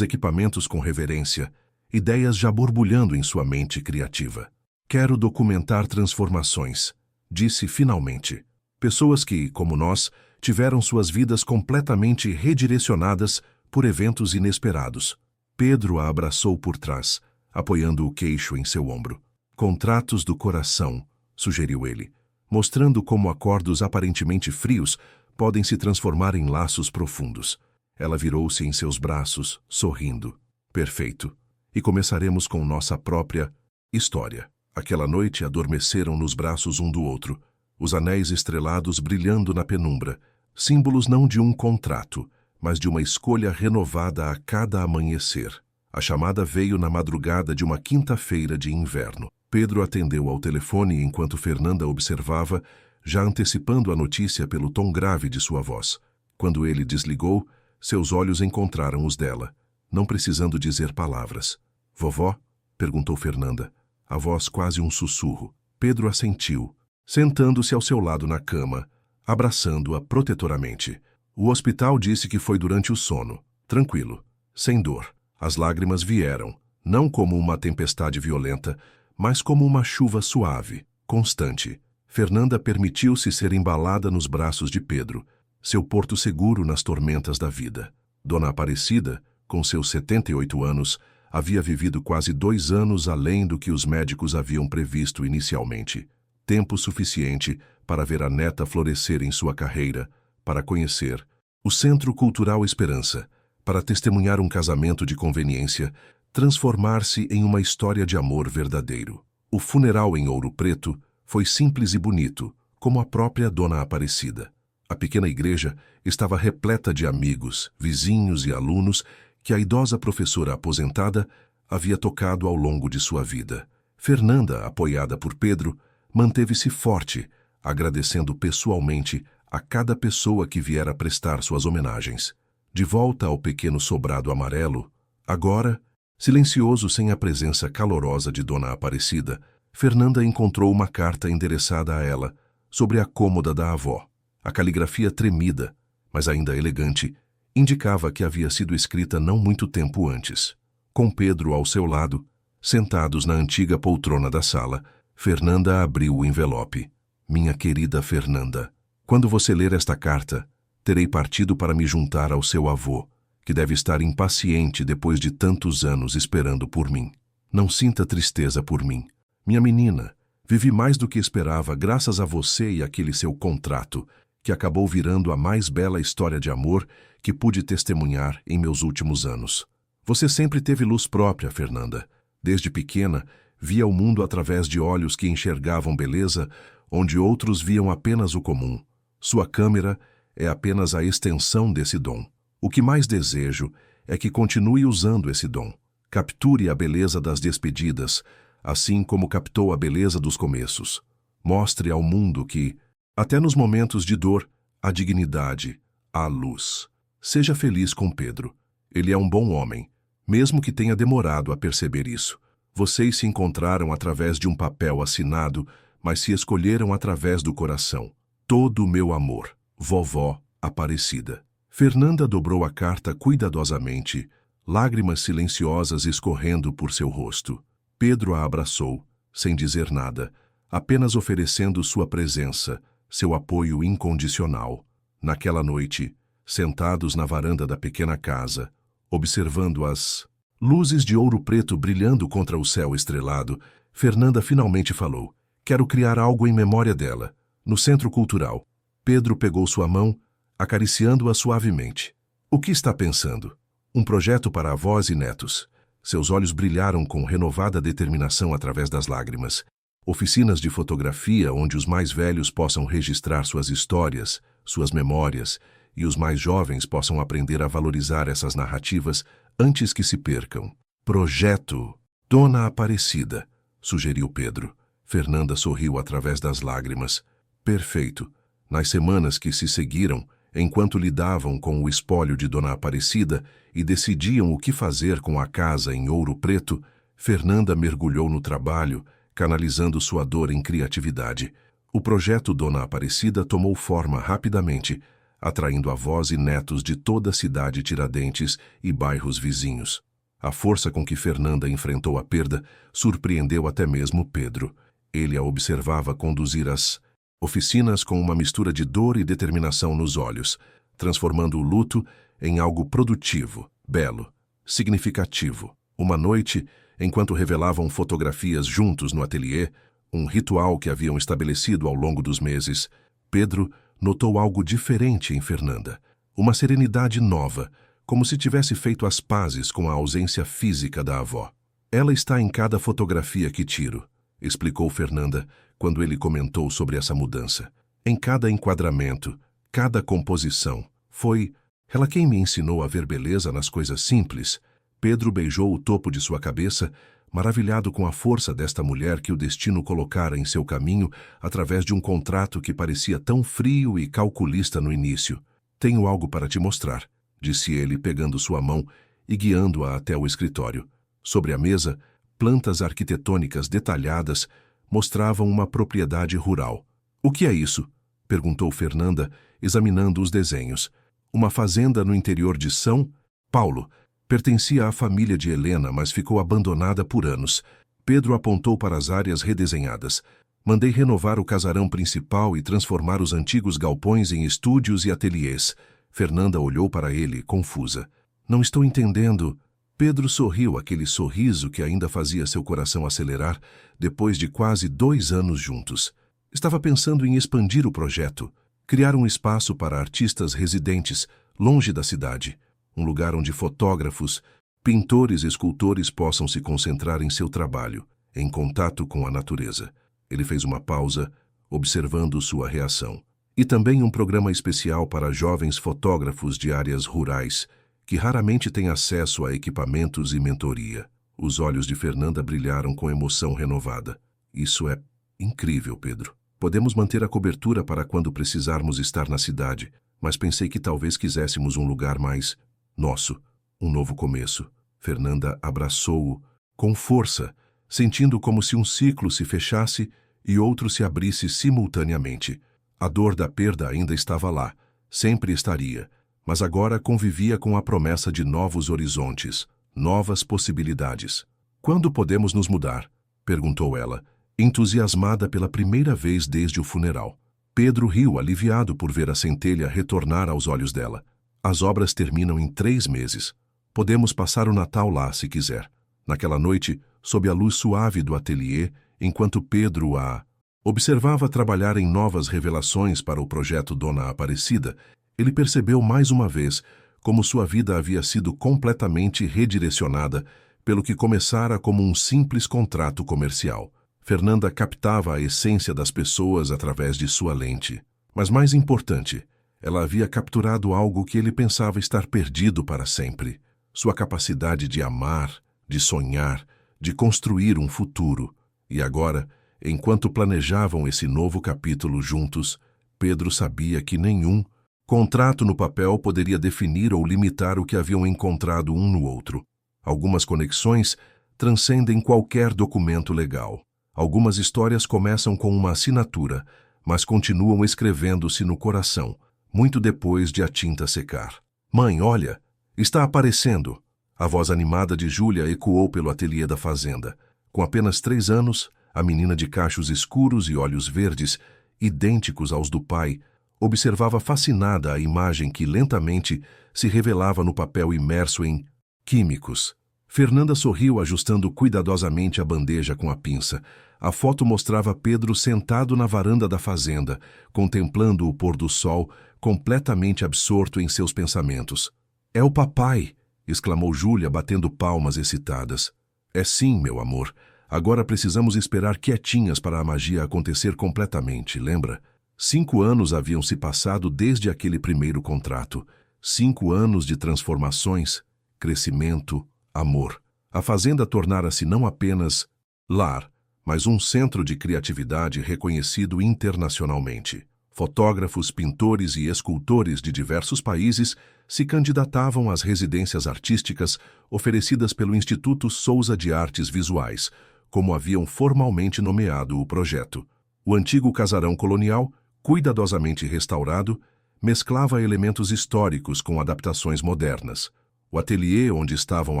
equipamentos com reverência, ideias já borbulhando em sua mente criativa. Quero documentar transformações, disse finalmente. Pessoas que, como nós, tiveram suas vidas completamente redirecionadas por eventos inesperados. Pedro a abraçou por trás, apoiando o queixo em seu ombro. Contratos do coração, sugeriu ele, mostrando como acordos aparentemente frios podem se transformar em laços profundos. Ela virou-se em seus braços, sorrindo. Perfeito. E começaremos com nossa própria história. Aquela noite adormeceram nos braços um do outro, os anéis estrelados brilhando na penumbra, símbolos não de um contrato, mas de uma escolha renovada a cada amanhecer. A chamada veio na madrugada de uma quinta-feira de inverno. Pedro atendeu ao telefone enquanto Fernanda observava, já antecipando a notícia pelo tom grave de sua voz. Quando ele desligou, seus olhos encontraram os dela, não precisando dizer palavras. "Vovó?" perguntou Fernanda, a voz quase um sussurro. Pedro assentiu, sentando-se ao seu lado na cama, abraçando-a protetoramente. O hospital disse que foi durante o sono, tranquilo, sem dor. As lágrimas vieram, não como uma tempestade violenta, mas como uma chuva suave, constante. Fernanda permitiu-se ser embalada nos braços de Pedro, seu porto seguro nas tormentas da vida. Dona Aparecida, com seus 78 anos, havia vivido quase 2 anos além do que os médicos haviam previsto inicialmente. Tempo suficiente para ver a neta florescer em sua carreira, para conhecer o Centro Cultural Esperança, para testemunhar um casamento de conveniência, transformar-se em uma história de amor verdadeiro. O funeral em Ouro Preto foi simples e bonito, como a própria Dona Aparecida. A pequena igreja estava repleta de amigos, vizinhos e alunos que a idosa professora aposentada havia tocado ao longo de sua vida. Fernanda, apoiada por Pedro, manteve-se forte, agradecendo pessoalmente a cada pessoa que viera prestar suas homenagens. De volta ao pequeno sobrado amarelo, agora, silencioso sem a presença calorosa de Dona Aparecida, Fernanda encontrou uma carta endereçada a ela, sobre a cômoda da avó. A caligrafia tremida, mas ainda elegante, indicava que havia sido escrita não muito tempo antes. Com Pedro ao seu lado, sentados na antiga poltrona da sala, Fernanda abriu o envelope. "Minha querida Fernanda, quando você ler esta carta, terei partido para me juntar ao seu avô, que deve estar impaciente depois de tantos anos esperando por mim. Não sinta tristeza por mim. Minha menina, vivi mais do que esperava graças a você e aquele seu contrato, que acabou virando a mais bela história de amor que pude testemunhar em meus últimos anos. Você sempre teve luz própria, Fernanda. Desde pequena, via o mundo através de olhos que enxergavam beleza, onde outros viam apenas o comum. Sua câmera é apenas a extensão desse dom. O que mais desejo é que continue usando esse dom. Capture a beleza das despedidas, assim como captou a beleza dos começos. Mostre ao mundo que, até nos momentos de dor, há dignidade, há luz. Seja feliz com Pedro. Ele é um bom homem, mesmo que tenha demorado a perceber isso. Vocês se encontraram através de um papel assinado, mas se escolheram através do coração. Todo o meu amor, Vovó Aparecida." Fernanda dobrou a carta cuidadosamente, lágrimas silenciosas escorrendo por seu rosto. Pedro a abraçou, sem dizer nada, apenas oferecendo sua presença, seu apoio incondicional. Naquela noite, sentados na varanda da pequena casa, observando as luzes de Ouro Preto brilhando contra o céu estrelado, Fernanda finalmente falou: "Quero criar algo em memória dela, no Centro Cultural." Pedro pegou sua mão, acariciando-a suavemente. "O que está pensando?" "Um projeto para avós e netos." Seus olhos brilharam com renovada determinação através das lágrimas. "Oficinas de fotografia onde os mais velhos possam registrar suas histórias, suas memórias, e os mais jovens possam aprender a valorizar essas narrativas antes que se percam." "Projeto Dona Aparecida", sugeriu Pedro. Fernanda sorriu através das lágrimas. "Perfeito." Nas semanas que se seguiram, enquanto lidavam com o espólio de Dona Aparecida e decidiam o que fazer com a casa em Ouro Preto, Fernanda mergulhou no trabalho, canalizando sua dor em criatividade. O projeto Dona Aparecida tomou forma rapidamente, atraindo avós e netos de toda a cidade Tiradentes e bairros vizinhos. A força com que Fernanda enfrentou a perda surpreendeu até mesmo Pedro. Ele a observava conduzir as oficinas com uma mistura de dor e determinação nos olhos, transformando o luto em algo produtivo, belo, significativo. Uma noite, enquanto revelavam fotografias juntos no ateliê, um ritual que haviam estabelecido ao longo dos meses, Pedro notou algo diferente em Fernanda, uma serenidade nova, como se tivesse feito as pazes com a ausência física da avó. "Ela está em cada fotografia que tiro", explicou Fernanda, quando ele comentou sobre essa mudança. "Em cada enquadramento, cada composição. Foi ela quem me ensinou a ver beleza nas coisas simples." Pedro beijou o topo de sua cabeça, maravilhado com a força desta mulher que o destino colocara em seu caminho através de um contrato que parecia tão frio e calculista no início. Tenho algo para te mostrar, disse ele, pegando sua mão e guiando-a até o escritório. Sobre a mesa, plantas arquitetônicas detalhadas mostravam uma propriedade rural. O que é isso? Perguntou Fernanda, examinando os desenhos. Uma fazenda no interior de São Paulo. Pertencia à família de Helena, mas ficou abandonada por anos. Pedro apontou para as áreas redesenhadas. Mandei renovar o casarão principal e transformar os antigos galpões em estúdios e ateliês. Fernanda olhou para ele, confusa. Não estou entendendo. Pedro sorriu, aquele sorriso que ainda fazia seu coração acelerar depois de quase 2 anos juntos. Estava pensando em expandir o projeto, criar um espaço para artistas residentes, longe da cidade. Um lugar onde fotógrafos, pintores e escultores possam se concentrar em seu trabalho, em contato com a natureza. Ele fez uma pausa, observando sua reação. E também um programa especial para jovens fotógrafos de áreas rurais, que raramente têm acesso a equipamentos e mentoria. Os olhos de Fernanda brilharam com emoção renovada. Isso é incrível, Pedro. Podemos manter a cobertura para quando precisarmos estar na cidade, mas pensei que talvez quiséssemos um lugar mais nosso, um novo começo. Fernanda abraçou-o com força, sentindo como se um ciclo se fechasse e outro se abrisse simultaneamente. A dor da perda ainda estava lá, sempre estaria, mas agora convivia com a promessa de novos horizontes, novas possibilidades. Quando podemos nos mudar? Perguntou ela, entusiasmada pela primeira vez desde o funeral. Pedro riu, aliviado por ver a centelha retornar aos olhos dela. As obras terminam em 3 meses. Podemos passar o Natal lá, se quiser. Naquela noite, sob a luz suave do ateliê, enquanto Pedro a observava trabalhar em novas revelações para o projeto Dona Aparecida, ele percebeu mais uma vez como sua vida havia sido completamente redirecionada pelo que começara como um simples contrato comercial. Fernanda captava a essência das pessoas através de sua lente. Mas mais importante, ela havia capturado algo que ele pensava estar perdido para sempre. Sua capacidade de amar, de sonhar, de construir um futuro. E agora, enquanto planejavam esse novo capítulo juntos, Pedro sabia que nenhum contrato no papel poderia definir ou limitar o que haviam encontrado um no outro. Algumas conexões transcendem qualquer documento legal. Algumas histórias começam com uma assinatura, mas continuam escrevendo-se no coração, muito depois de a tinta secar. Mãe, olha, está aparecendo! A voz animada de Júlia ecoou pelo ateliê da fazenda. Com apenas 3 anos, a menina de cachos escuros e olhos verdes, idênticos aos do pai, observava fascinada a imagem que lentamente se revelava no papel imerso em químicos. Fernanda sorriu, ajustando cuidadosamente a bandeja com a pinça. A foto mostrava Pedro sentado na varanda da fazenda, contemplando o pôr do sol, completamente absorto em seus pensamentos. É o papai! Exclamou Júlia, batendo palmas excitadas. É sim, meu amor. Agora precisamos esperar quietinhas para a magia acontecer completamente, lembra? 5 anos haviam se passado desde aquele primeiro contrato. 5 anos de transformações, crescimento, amor. A fazenda tornara-se não apenas lar, mas um centro de criatividade reconhecido internacionalmente. Fotógrafos, pintores e escultores de diversos países se candidatavam às residências artísticas oferecidas pelo Instituto Souza de Artes Visuais, como haviam formalmente nomeado o projeto. O antigo casarão colonial, cuidadosamente restaurado, mesclava elementos históricos com adaptações modernas. O ateliê onde estavam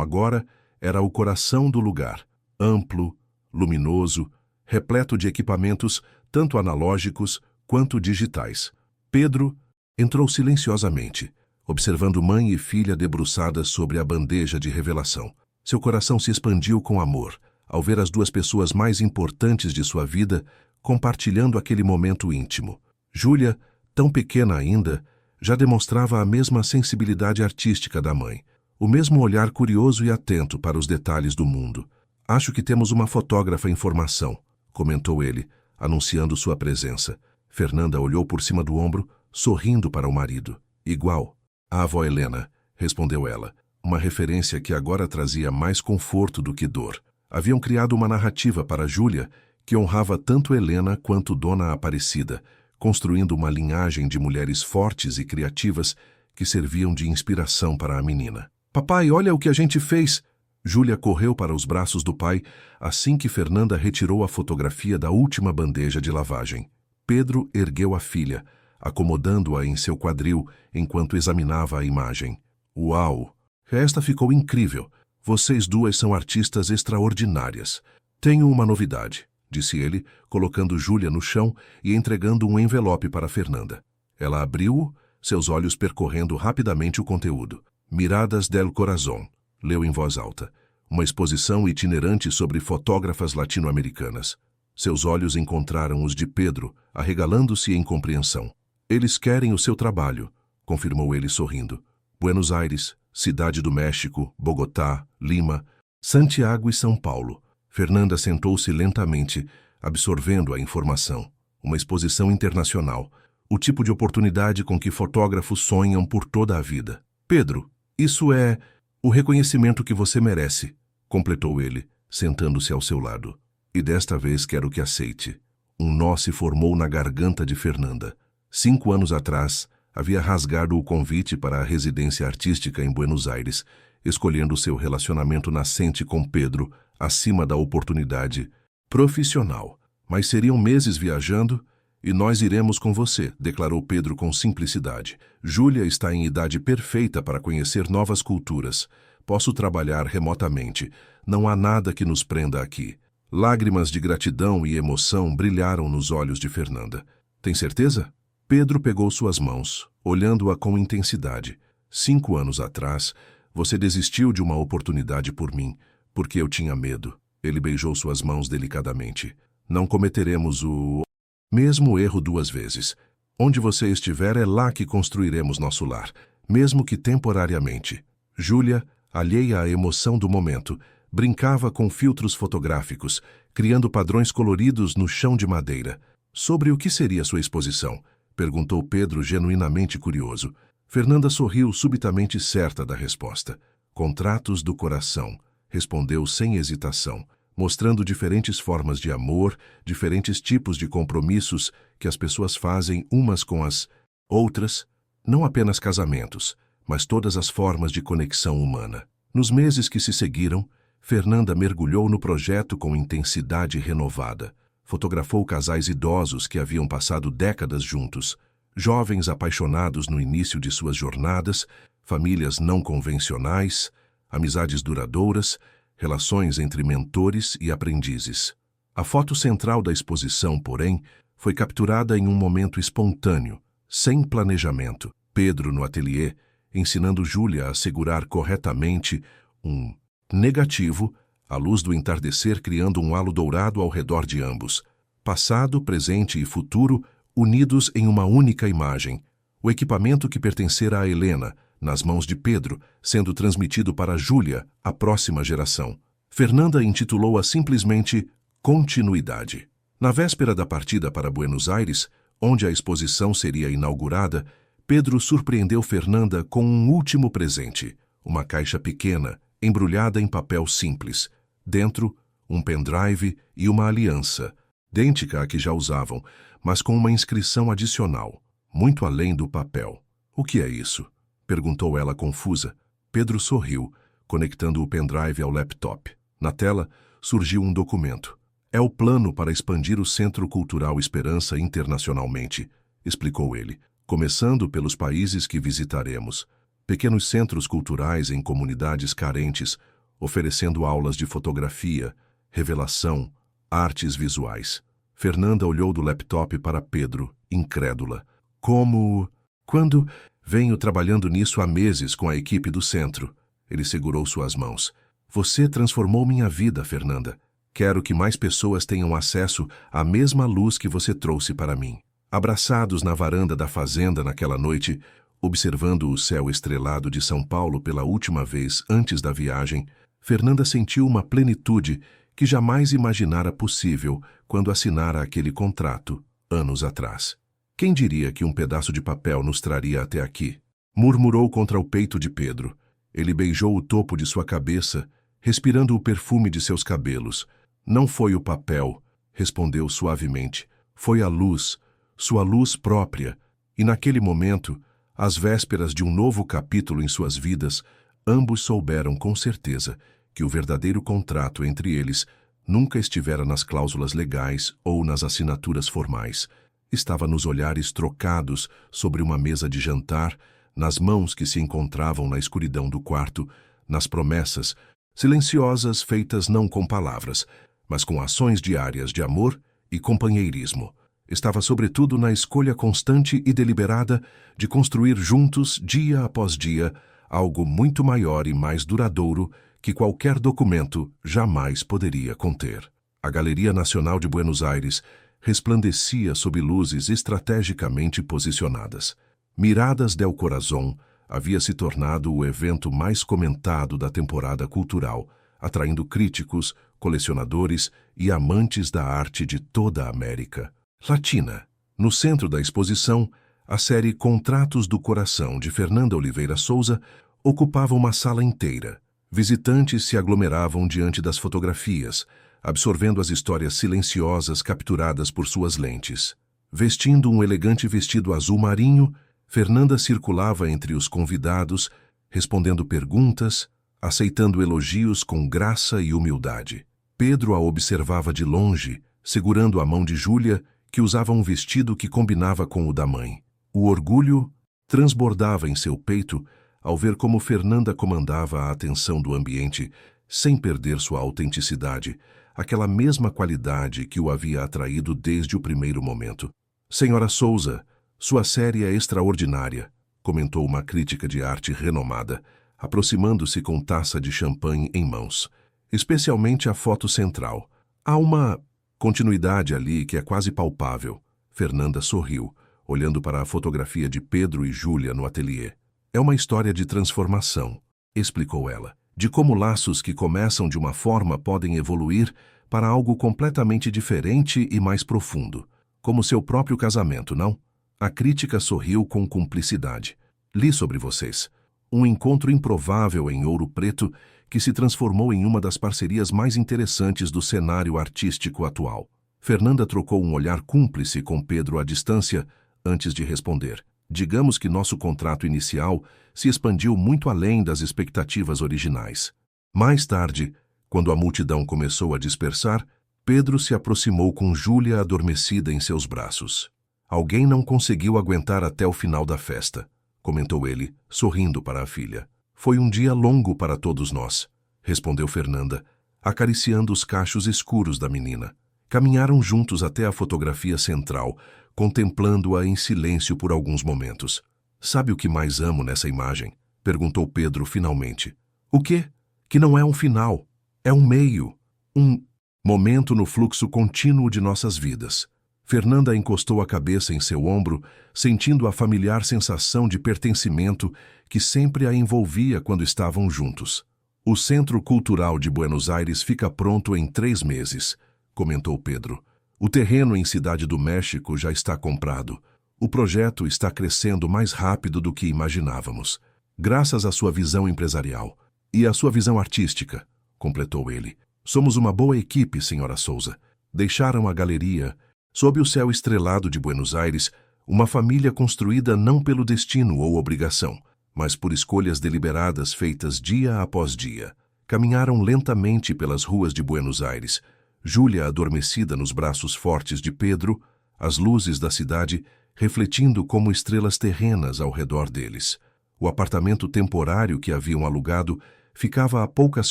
agora era o coração do lugar, amplo, luminoso, repleto de equipamentos tanto analógicos quanto digitais. Pedro entrou silenciosamente, observando mãe e filha debruçadas sobre a bandeja de revelação. Seu coração se expandiu com amor, ao ver as 2 pessoas mais importantes de sua vida compartilhando aquele momento íntimo. Júlia, tão pequena ainda, já demonstrava a mesma sensibilidade artística da mãe, o mesmo olhar curioso e atento para os detalhes do mundo. Acho que temos uma fotógrafa em formação, comentou ele, anunciando sua presença. Fernanda olhou por cima do ombro, sorrindo para o marido. Igual. A avó Helena, respondeu ela, uma referência que agora trazia mais conforto do que dor. Haviam criado uma narrativa para Júlia que honrava tanto Helena quanto Dona Aparecida, construindo uma linhagem de mulheres fortes e criativas que serviam de inspiração para a menina. Papai, olha o que a gente fez! Júlia correu para os braços do pai assim que Fernanda retirou a fotografia da última bandeja de lavagem. Pedro ergueu a filha, acomodando-a em seu quadril enquanto examinava a imagem. Uau! Esta ficou incrível. Vocês duas são artistas extraordinárias. Tenho uma novidade, disse ele, colocando Júlia no chão e entregando um envelope para Fernanda. Ela abriu-o, seus olhos percorrendo rapidamente o conteúdo. Miradas del Corazón, leu em voz alta. Uma exposição itinerante sobre fotógrafas latino-americanas. Seus olhos encontraram os de Pedro, arregalando-se em compreensão. Eles querem o seu trabalho, confirmou ele sorrindo. Buenos Aires, Cidade do México, Bogotá, Lima, Santiago e São Paulo. Fernanda sentou-se lentamente, absorvendo a informação. Uma exposição internacional. O tipo de oportunidade com que fotógrafos sonham por toda a vida. Pedro, isso é o reconhecimento que você merece, completou ele, sentando-se ao seu lado. E desta vez quero que aceite. Um nó se formou na garganta de Fernanda. 5 anos atrás, havia rasgado o convite para a residência artística em Buenos Aires, escolhendo seu relacionamento nascente com Pedro acima da oportunidade profissional. Mas seriam meses viajando e nós iremos com você, declarou Pedro com simplicidade. Júlia está em idade perfeita para conhecer novas culturas. Posso trabalhar remotamente. Não há nada que nos prenda aqui. Lágrimas de gratidão e emoção brilharam nos olhos de Fernanda. Tem certeza? Pedro pegou suas mãos, olhando-a com intensidade. 5 anos atrás, você desistiu de uma oportunidade por mim, porque eu tinha medo. Ele beijou suas mãos delicadamente. Não cometeremos o mesmo erro 2 vezes. Onde você estiver é lá que construiremos nosso lar, mesmo que temporariamente. Júlia, alheia à emoção do momento, brincava com filtros fotográficos, criando padrões coloridos no chão de madeira. Sobre o que seria sua exposição? Perguntou Pedro, genuinamente curioso. Fernanda sorriu, subitamente certa da resposta. Contratos do coração, respondeu sem hesitação, mostrando diferentes formas de amor, diferentes tipos de compromissos que as pessoas fazem umas com as outras, não apenas casamentos, mas todas as formas de conexão humana. Nos meses que se seguiram, Fernanda mergulhou no projeto com intensidade renovada. Fotografou casais idosos que haviam passado décadas juntos, jovens apaixonados no início de suas jornadas, famílias não convencionais, amizades duradouras, relações entre mentores e aprendizes. A foto central da exposição, porém, foi capturada em um momento espontâneo, sem planejamento. Pedro no ateliê, ensinando Júlia a segurar corretamente um negativo, a luz do entardecer criando um halo dourado ao redor de ambos. Passado, presente e futuro unidos em uma única imagem. O equipamento que pertencera a Helena, nas mãos de Pedro, sendo transmitido para Júlia, a próxima geração. Fernanda intitulou-a simplesmente Continuidade. Na véspera da partida para Buenos Aires, onde a exposição seria inaugurada, Pedro surpreendeu Fernanda com um último presente, uma caixa pequena, embrulhada em papel simples. Dentro, um pendrive e uma aliança, idêntica à que já usavam, mas com uma inscrição adicional, muito além do papel. O que é isso? Perguntou ela confusa. Pedro sorriu, conectando o pendrive ao laptop. Na tela, surgiu um documento. É o plano para expandir o Centro Cultural Esperança internacionalmente, explicou ele, começando pelos países que visitaremos. Pequenos centros culturais em comunidades carentes, oferecendo aulas de fotografia, revelação, artes visuais. Fernanda olhou do laptop para Pedro, incrédula. Como? Quando? Venho trabalhando nisso há meses com a equipe do centro. Ele segurou suas mãos. Você transformou minha vida, Fernanda. Quero que mais pessoas tenham acesso à mesma luz que você trouxe para mim. Abraçados na varanda da fazenda naquela noite, observando o céu estrelado de São Paulo pela última vez antes da viagem, Fernanda sentiu uma plenitude que jamais imaginara possível quando assinara aquele contrato, anos atrás. Quem diria que um pedaço de papel nos traria até aqui? Murmurou contra o peito de Pedro. Ele beijou o topo de sua cabeça, respirando o perfume de seus cabelos. Não foi o papel, respondeu suavemente. Foi a luz, sua luz própria. E naquele momento, às vésperas de um novo capítulo em suas vidas, ambos souberam com certeza que o verdadeiro contrato entre eles nunca estivera nas cláusulas legais ou nas assinaturas formais. Estava nos olhares trocados sobre uma mesa de jantar, nas mãos que se encontravam na escuridão do quarto, nas promessas, silenciosas feitas não com palavras, mas com ações diárias de amor e companheirismo. Estava sobretudo na escolha constante e deliberada de construir juntos, dia após dia, algo muito maior e mais duradouro que qualquer documento jamais poderia conter. A Galeria Nacional de Buenos Aires resplandecia sob luzes estrategicamente posicionadas. Miradas del Corazón havia se tornado o evento mais comentado da temporada cultural, atraindo críticos, colecionadores e amantes da arte de toda a América Latina. No centro da exposição, a série Contratos do Coração, de Fernanda Oliveira Souza, ocupava uma sala inteira. Visitantes se aglomeravam diante das fotografias, absorvendo as histórias silenciosas capturadas por suas lentes. Vestindo um elegante vestido azul marinho, Fernanda circulava entre os convidados, respondendo perguntas, aceitando elogios com graça e humildade. Pedro a observava de longe, segurando a mão de Júlia, que usava um vestido que combinava com o da mãe. O orgulho transbordava em seu peito ao ver como Fernanda comandava a atenção do ambiente, sem perder sua autenticidade, aquela mesma qualidade que o havia atraído desde o primeiro momento. Senhora Souza, sua série é extraordinária, comentou uma crítica de arte renomada, aproximando-se com taça de champanhe em mãos. Especialmente a foto central. Há uma continuidade ali que é quase palpável. Fernanda sorriu, olhando para a fotografia de Pedro e Júlia no ateliê. É uma história de transformação, explicou ela, de como laços que começam de uma forma podem evoluir para algo completamente diferente e mais profundo, como seu próprio casamento, não? A crítica sorriu com cumplicidade. Li sobre vocês. Um encontro improvável em Ouro Preto que se transformou em uma das parcerias mais interessantes do cenário artístico atual. Fernanda trocou um olhar cúmplice com Pedro à distância antes de responder. Digamos que nosso contrato inicial se expandiu muito além das expectativas originais. Mais tarde, quando a multidão começou a dispersar, Pedro se aproximou com Júlia adormecida em seus braços. Alguém não conseguiu aguentar até o final da festa, comentou ele, sorrindo para a filha. Foi um dia longo para todos nós, respondeu Fernanda, acariciando os cachos escuros da menina. Caminharam juntos até a fotografia central, contemplando-a em silêncio por alguns momentos. Sabe o que mais amo nessa imagem? Perguntou Pedro finalmente. O quê? Que não é um final, é um meio, um momento no fluxo contínuo de nossas vidas. Fernanda encostou a cabeça em seu ombro, sentindo a familiar sensação de pertencimento que sempre a envolvia quando estavam juntos. O Centro Cultural de Buenos Aires fica pronto em 3 meses, comentou Pedro. O terreno em Cidade do México já está comprado. O projeto está crescendo mais rápido do que imaginávamos. Graças à sua visão empresarial e à sua visão artística, completou ele. Somos uma boa equipe, senhora Souza. Deixaram a galeria, sob o céu estrelado de Buenos Aires, uma família construída não pelo destino ou obrigação, mas por escolhas deliberadas feitas dia após dia. Caminharam lentamente pelas ruas de Buenos Aires, Júlia adormecida nos braços fortes de Pedro, as luzes da cidade refletindo como estrelas terrenas ao redor deles. O apartamento temporário que haviam alugado ficava a poucas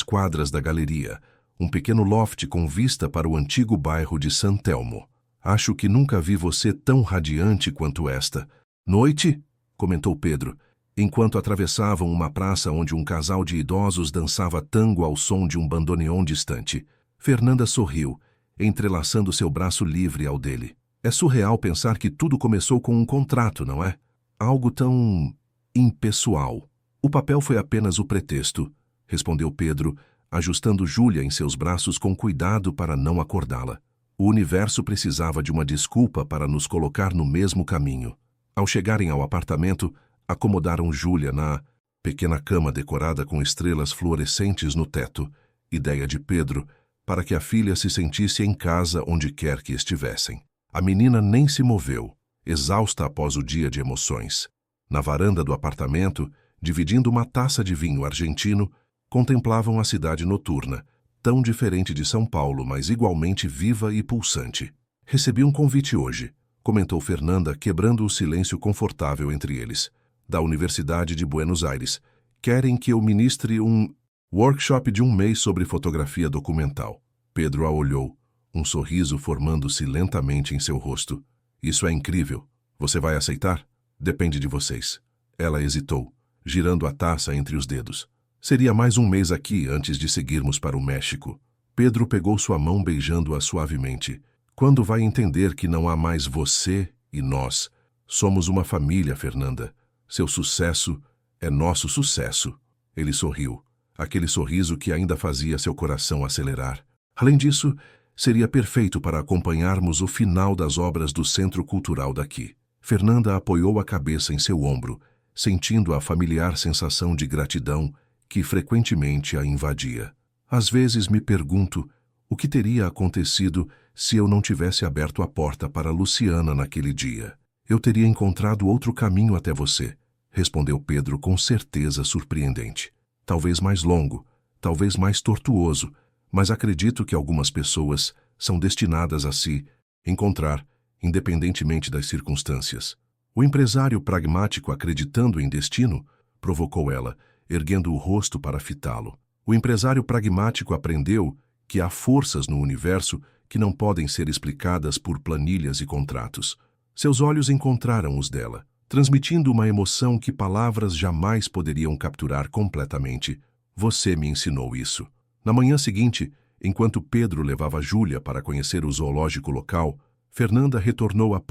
quadras da galeria, um pequeno loft com vista para o antigo bairro de San Telmo. Acho que nunca vi você tão radiante quanto esta. Noite? Comentou Pedro, enquanto atravessavam uma praça onde um casal de idosos dançava tango ao som de um bandoneon distante. Fernanda sorriu, entrelaçando seu braço livre ao dele. É surreal pensar que tudo começou com um contrato, não é? Algo tão impessoal. O papel foi apenas o pretexto, respondeu Pedro, ajustando Júlia em seus braços com cuidado para não acordá-la. O universo precisava de uma desculpa para nos colocar no mesmo caminho. Ao chegarem ao apartamento, acomodaram Júlia na pequena cama decorada com estrelas fluorescentes no teto ideia de Pedro, para que a filha se sentisse em casa onde quer que estivessem. A menina nem se moveu, exausta após o dia de emoções. Na varanda do apartamento, dividindo uma taça de vinho argentino, contemplavam a cidade noturna, tão diferente de São Paulo, mas igualmente viva e pulsante. Recebi um convite hoje, comentou Fernanda, quebrando o silêncio confortável entre eles. Da Universidade de Buenos Aires. Querem que eu ministre um workshop de 1 mês sobre fotografia documental. Pedro a olhou, um sorriso formando-se lentamente em seu rosto. Isso é incrível. Você vai aceitar? Depende de vocês. Ela hesitou, girando a taça entre os dedos. Seria mais 1 mês aqui antes de seguirmos para o México. Pedro pegou sua mão beijando-a suavemente. Quando vai entender que não há mais você e nós? Somos uma família, Fernanda. Seu sucesso é nosso sucesso. Ele sorriu, aquele sorriso que ainda fazia seu coração acelerar. Além disso, seria perfeito para acompanharmos o final das obras do Centro Cultural daqui. Fernanda apoiou a cabeça em seu ombro, sentindo a familiar sensação de gratidão que frequentemente a invadia. Às vezes me pergunto o que teria acontecido se eu não tivesse aberto a porta para Luciana naquele dia. Eu teria encontrado outro caminho até você, respondeu Pedro com certeza surpreendente. Talvez mais longo, talvez mais tortuoso, mas acredito que algumas pessoas são destinadas a se encontrar, independentemente das circunstâncias. O empresário pragmático acreditando em destino, provocou ela, erguendo o rosto para fitá-lo. O empresário pragmático aprendeu que há forças no universo que não podem ser explicadas por planilhas e contratos. Seus olhos encontraram os dela, transmitindo uma emoção que palavras jamais poderiam capturar completamente. Você me ensinou isso. Na manhã seguinte, enquanto Pedro levava Júlia para conhecer o zoológico local, Fernanda retornou à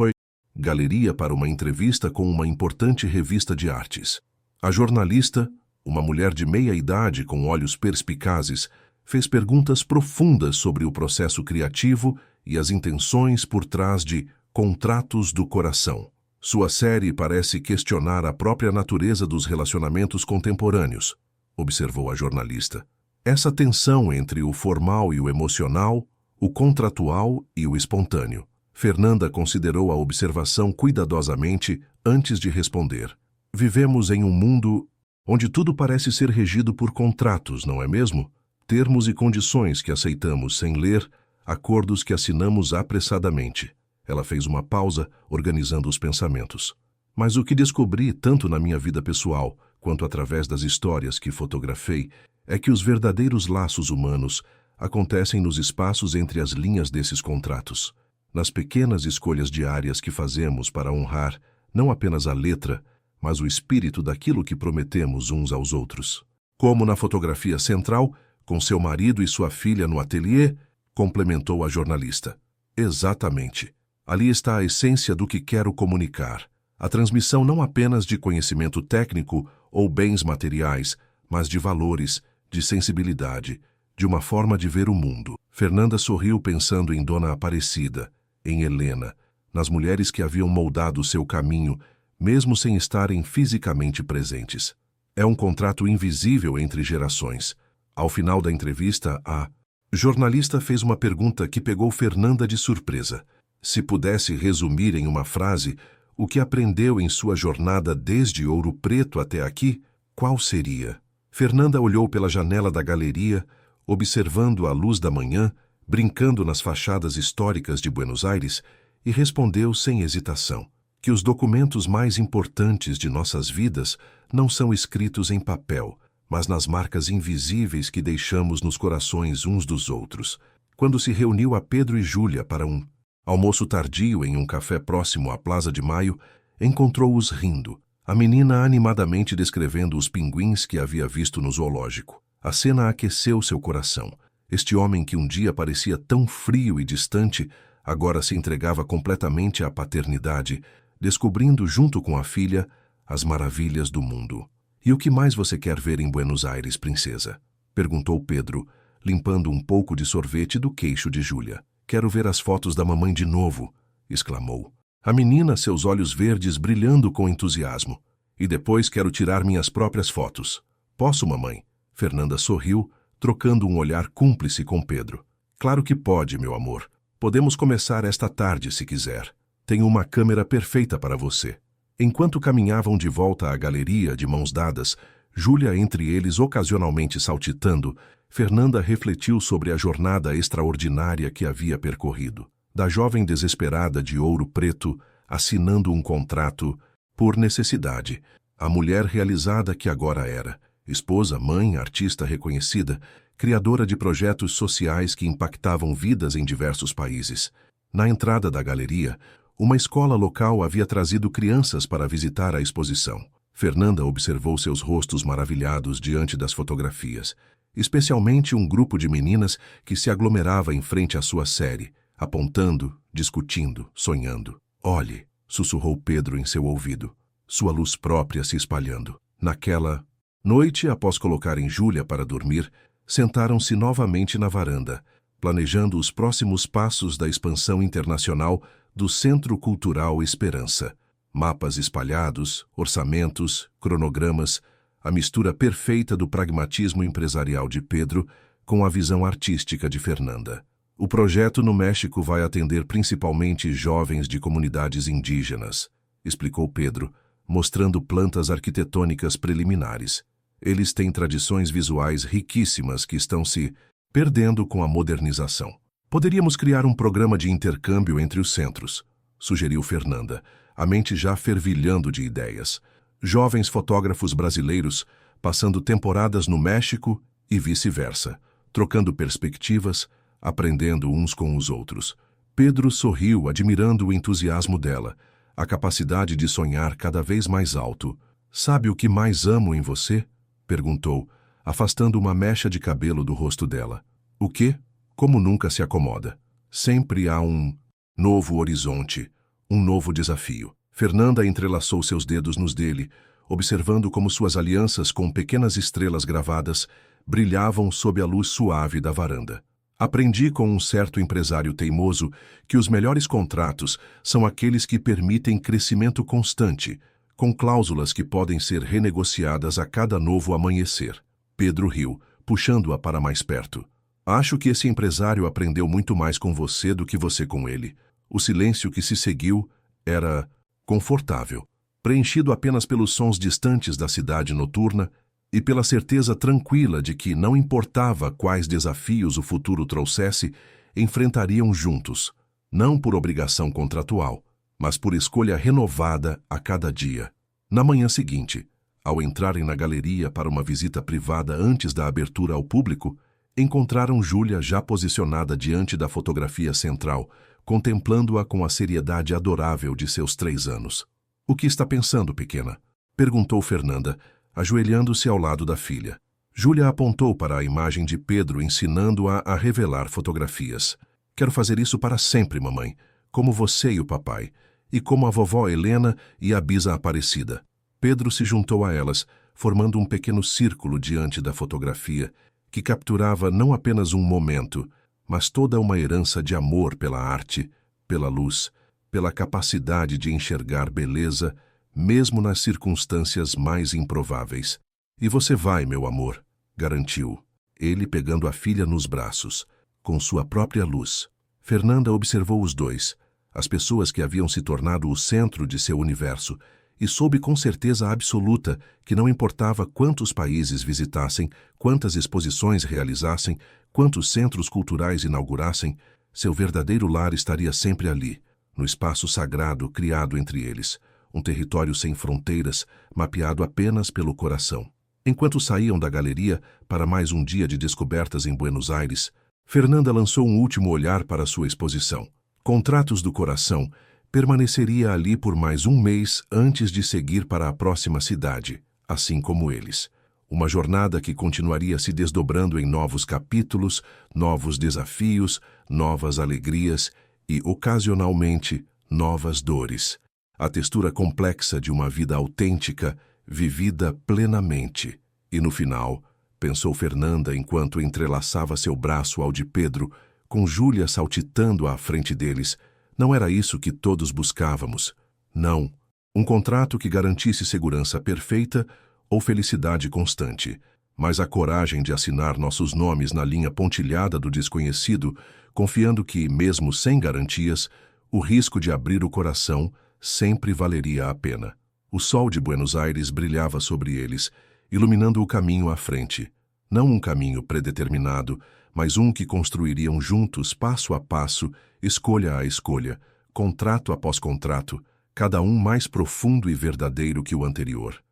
galeria para uma entrevista com uma importante revista de artes. A jornalista, uma mulher de meia idade com olhos perspicazes, fez perguntas profundas sobre o processo criativo e as intenções por trás de Contratos do Coração. Sua série parece questionar a própria natureza dos relacionamentos contemporâneos, observou a jornalista. Essa tensão entre o formal e o emocional, o contratual e o espontâneo. Fernanda considerou a observação cuidadosamente antes de responder. Vivemos em um mundo onde tudo parece ser regido por contratos, não é mesmo? Termos e condições que aceitamos sem ler, acordos que assinamos apressadamente. Ela fez uma pausa, organizando os pensamentos. Mas o que descobri, tanto na minha vida pessoal, quanto através das histórias que fotografei, é que os verdadeiros laços humanos acontecem nos espaços entre as linhas desses contratos, nas pequenas escolhas diárias que fazemos para honrar não apenas a letra, mas o espírito daquilo que prometemos uns aos outros. Como na fotografia central, com seu marido e sua filha no ateliê, complementou a jornalista. Exatamente. Ali está a essência do que quero comunicar. A transmissão não apenas de conhecimento técnico ou bens materiais, mas de valores, de sensibilidade, de uma forma de ver o mundo. Fernanda sorriu pensando em Dona Aparecida, em Helena, nas mulheres que haviam moldado seu caminho, mesmo sem estarem fisicamente presentes. É um contrato invisível entre gerações. Ao final da entrevista, a jornalista fez uma pergunta que pegou Fernanda de surpresa. Se pudesse resumir em uma frase o que aprendeu em sua jornada desde Ouro Preto até aqui, qual seria? Fernanda olhou pela janela da galeria, observando a luz da manhã, brincando nas fachadas históricas de Buenos Aires, e respondeu sem hesitação que os documentos mais importantes de nossas vidas não são escritos em papel, mas nas marcas invisíveis que deixamos nos corações uns dos outros. Quando se reuniu a Pedro e Júlia para um almoço tardio em um café próximo à Plaza de Maio, encontrou-os rindo, a menina animadamente descrevendo os pinguins que havia visto no zoológico. A cena aqueceu seu coração. Este homem que um dia parecia tão frio e distante, agora se entregava completamente à paternidade, descobrindo junto com a filha as maravilhas do mundo. E o que mais você quer ver em Buenos Aires, princesa? Perguntou Pedro, limpando um pouco de sorvete do queixo de Júlia. Quero ver as fotos da mamãe de novo, exclamou. A menina, seus olhos verdes brilhando com entusiasmo. E depois quero tirar minhas próprias fotos. Posso, mamãe? Fernanda sorriu, trocando um olhar cúmplice com Pedro. Claro que pode, meu amor. Podemos começar esta tarde, se quiser. Tenho uma câmera perfeita para você. Enquanto caminhavam de volta à galeria de mãos dadas, Júlia entre eles ocasionalmente saltitando, Fernanda refletiu sobre a jornada extraordinária que havia percorrido. Da jovem desesperada de Ouro Preto, assinando um contrato por necessidade, a mulher realizada que agora era, esposa, mãe, artista reconhecida, criadora de projetos sociais que impactavam vidas em diversos países. Na entrada da galeria, uma escola local havia trazido crianças para visitar a exposição. Fernanda observou seus rostos maravilhados diante das fotografias, especialmente um grupo de meninas que se aglomerava em frente à sua série, apontando, discutindo, sonhando. Olhe, sussurrou Pedro em seu ouvido, sua luz própria se espalhando. Naquela noite, após colocarem Júlia para dormir, sentaram-se novamente na varanda, planejando os próximos passos da expansão internacional do Centro Cultural Esperança. Mapas espalhados, orçamentos, cronogramas, a mistura perfeita do pragmatismo empresarial de Pedro com a visão artística de Fernanda. O projeto no México vai atender principalmente jovens de comunidades indígenas, explicou Pedro, mostrando plantas arquitetônicas preliminares. Eles têm tradições visuais riquíssimas que estão se perdendo com a modernização. Poderíamos criar um programa de intercâmbio entre os centros, sugeriu Fernanda, a mente já fervilhando de ideias. Jovens fotógrafos brasileiros passando temporadas no México e vice-versa, trocando perspectivas, aprendendo uns com os outros. Pedro sorriu, admirando o entusiasmo dela, a capacidade de sonhar cada vez mais alto. Sabe o que mais amo em você? Perguntou, afastando uma mecha de cabelo do rosto dela. O quê? Como nunca se acomoda. Sempre há um novo horizonte, um novo desafio. Fernanda entrelaçou seus dedos nos dele, observando como suas alianças com pequenas estrelas gravadas brilhavam sob a luz suave da varanda. Aprendi com um certo empresário teimoso que os melhores contratos são aqueles que permitem crescimento constante, com cláusulas que podem ser renegociadas a cada novo amanhecer. Pedro riu, puxando-a para mais perto. Acho que esse empresário aprendeu muito mais com você do que você com ele. O silêncio que se seguiu era confortável, preenchido apenas pelos sons distantes da cidade noturna e pela certeza tranquila de que, não importava quais desafios o futuro trouxesse, enfrentariam juntos, não por obrigação contratual, mas por escolha renovada a cada dia. Na manhã seguinte, ao entrarem na galeria para uma visita privada antes da abertura ao público, encontraram Júlia já posicionada diante da fotografia central, contemplando-a com a seriedade adorável de seus 3 anos. — O que está pensando, pequena? Perguntou Fernanda, ajoelhando-se ao lado da filha. Júlia apontou para a imagem de Pedro ensinando-a a revelar fotografias. — Quero fazer isso para sempre, mamãe, como você e o papai, e como a vovó Helena e a bisa Aparecida. Pedro se juntou a elas, formando um pequeno círculo diante da fotografia, que capturava não apenas um momento, mas toda uma herança de amor pela arte, pela luz, pela capacidade de enxergar beleza, mesmo nas circunstâncias mais improváveis. — E você vai, meu amor, garantiu, ele pegando a filha nos braços, com sua própria luz. Fernanda observou os dois, as pessoas que haviam se tornado o centro de seu universo, e soube com certeza absoluta que não importava quantos países visitassem, quantas exposições realizassem, quantos centros culturais inaugurassem, seu verdadeiro lar estaria sempre ali, no espaço sagrado criado entre eles, um território sem fronteiras, mapeado apenas pelo coração. Enquanto saíam da galeria para mais um dia de descobertas em Buenos Aires, Fernanda lançou um último olhar para sua exposição. Contratos do Coração permaneceria ali por mais um mês antes de seguir para a próxima cidade, assim como eles. Uma jornada que continuaria se desdobrando em novos capítulos, novos desafios, novas alegrias e, ocasionalmente, novas dores. A textura complexa de uma vida autêntica, vivida plenamente. E no final, pensou Fernanda enquanto entrelaçava seu braço ao de Pedro, com Júlia saltitando à frente deles, não era isso que todos buscávamos. Não. Um contrato que garantisse segurança perfeita ou felicidade constante. mas a coragem de assinar nossos nomes na linha pontilhada do desconhecido, confiando que, mesmo sem garantias, o risco de abrir o coração sempre valeria a pena. O sol de Buenos Aires brilhava sobre eles, iluminando o caminho à frente. Não um caminho predeterminado, mas um que construiriam juntos, passo a passo, escolha a escolha, contrato após contrato, cada um mais profundo e verdadeiro que o anterior.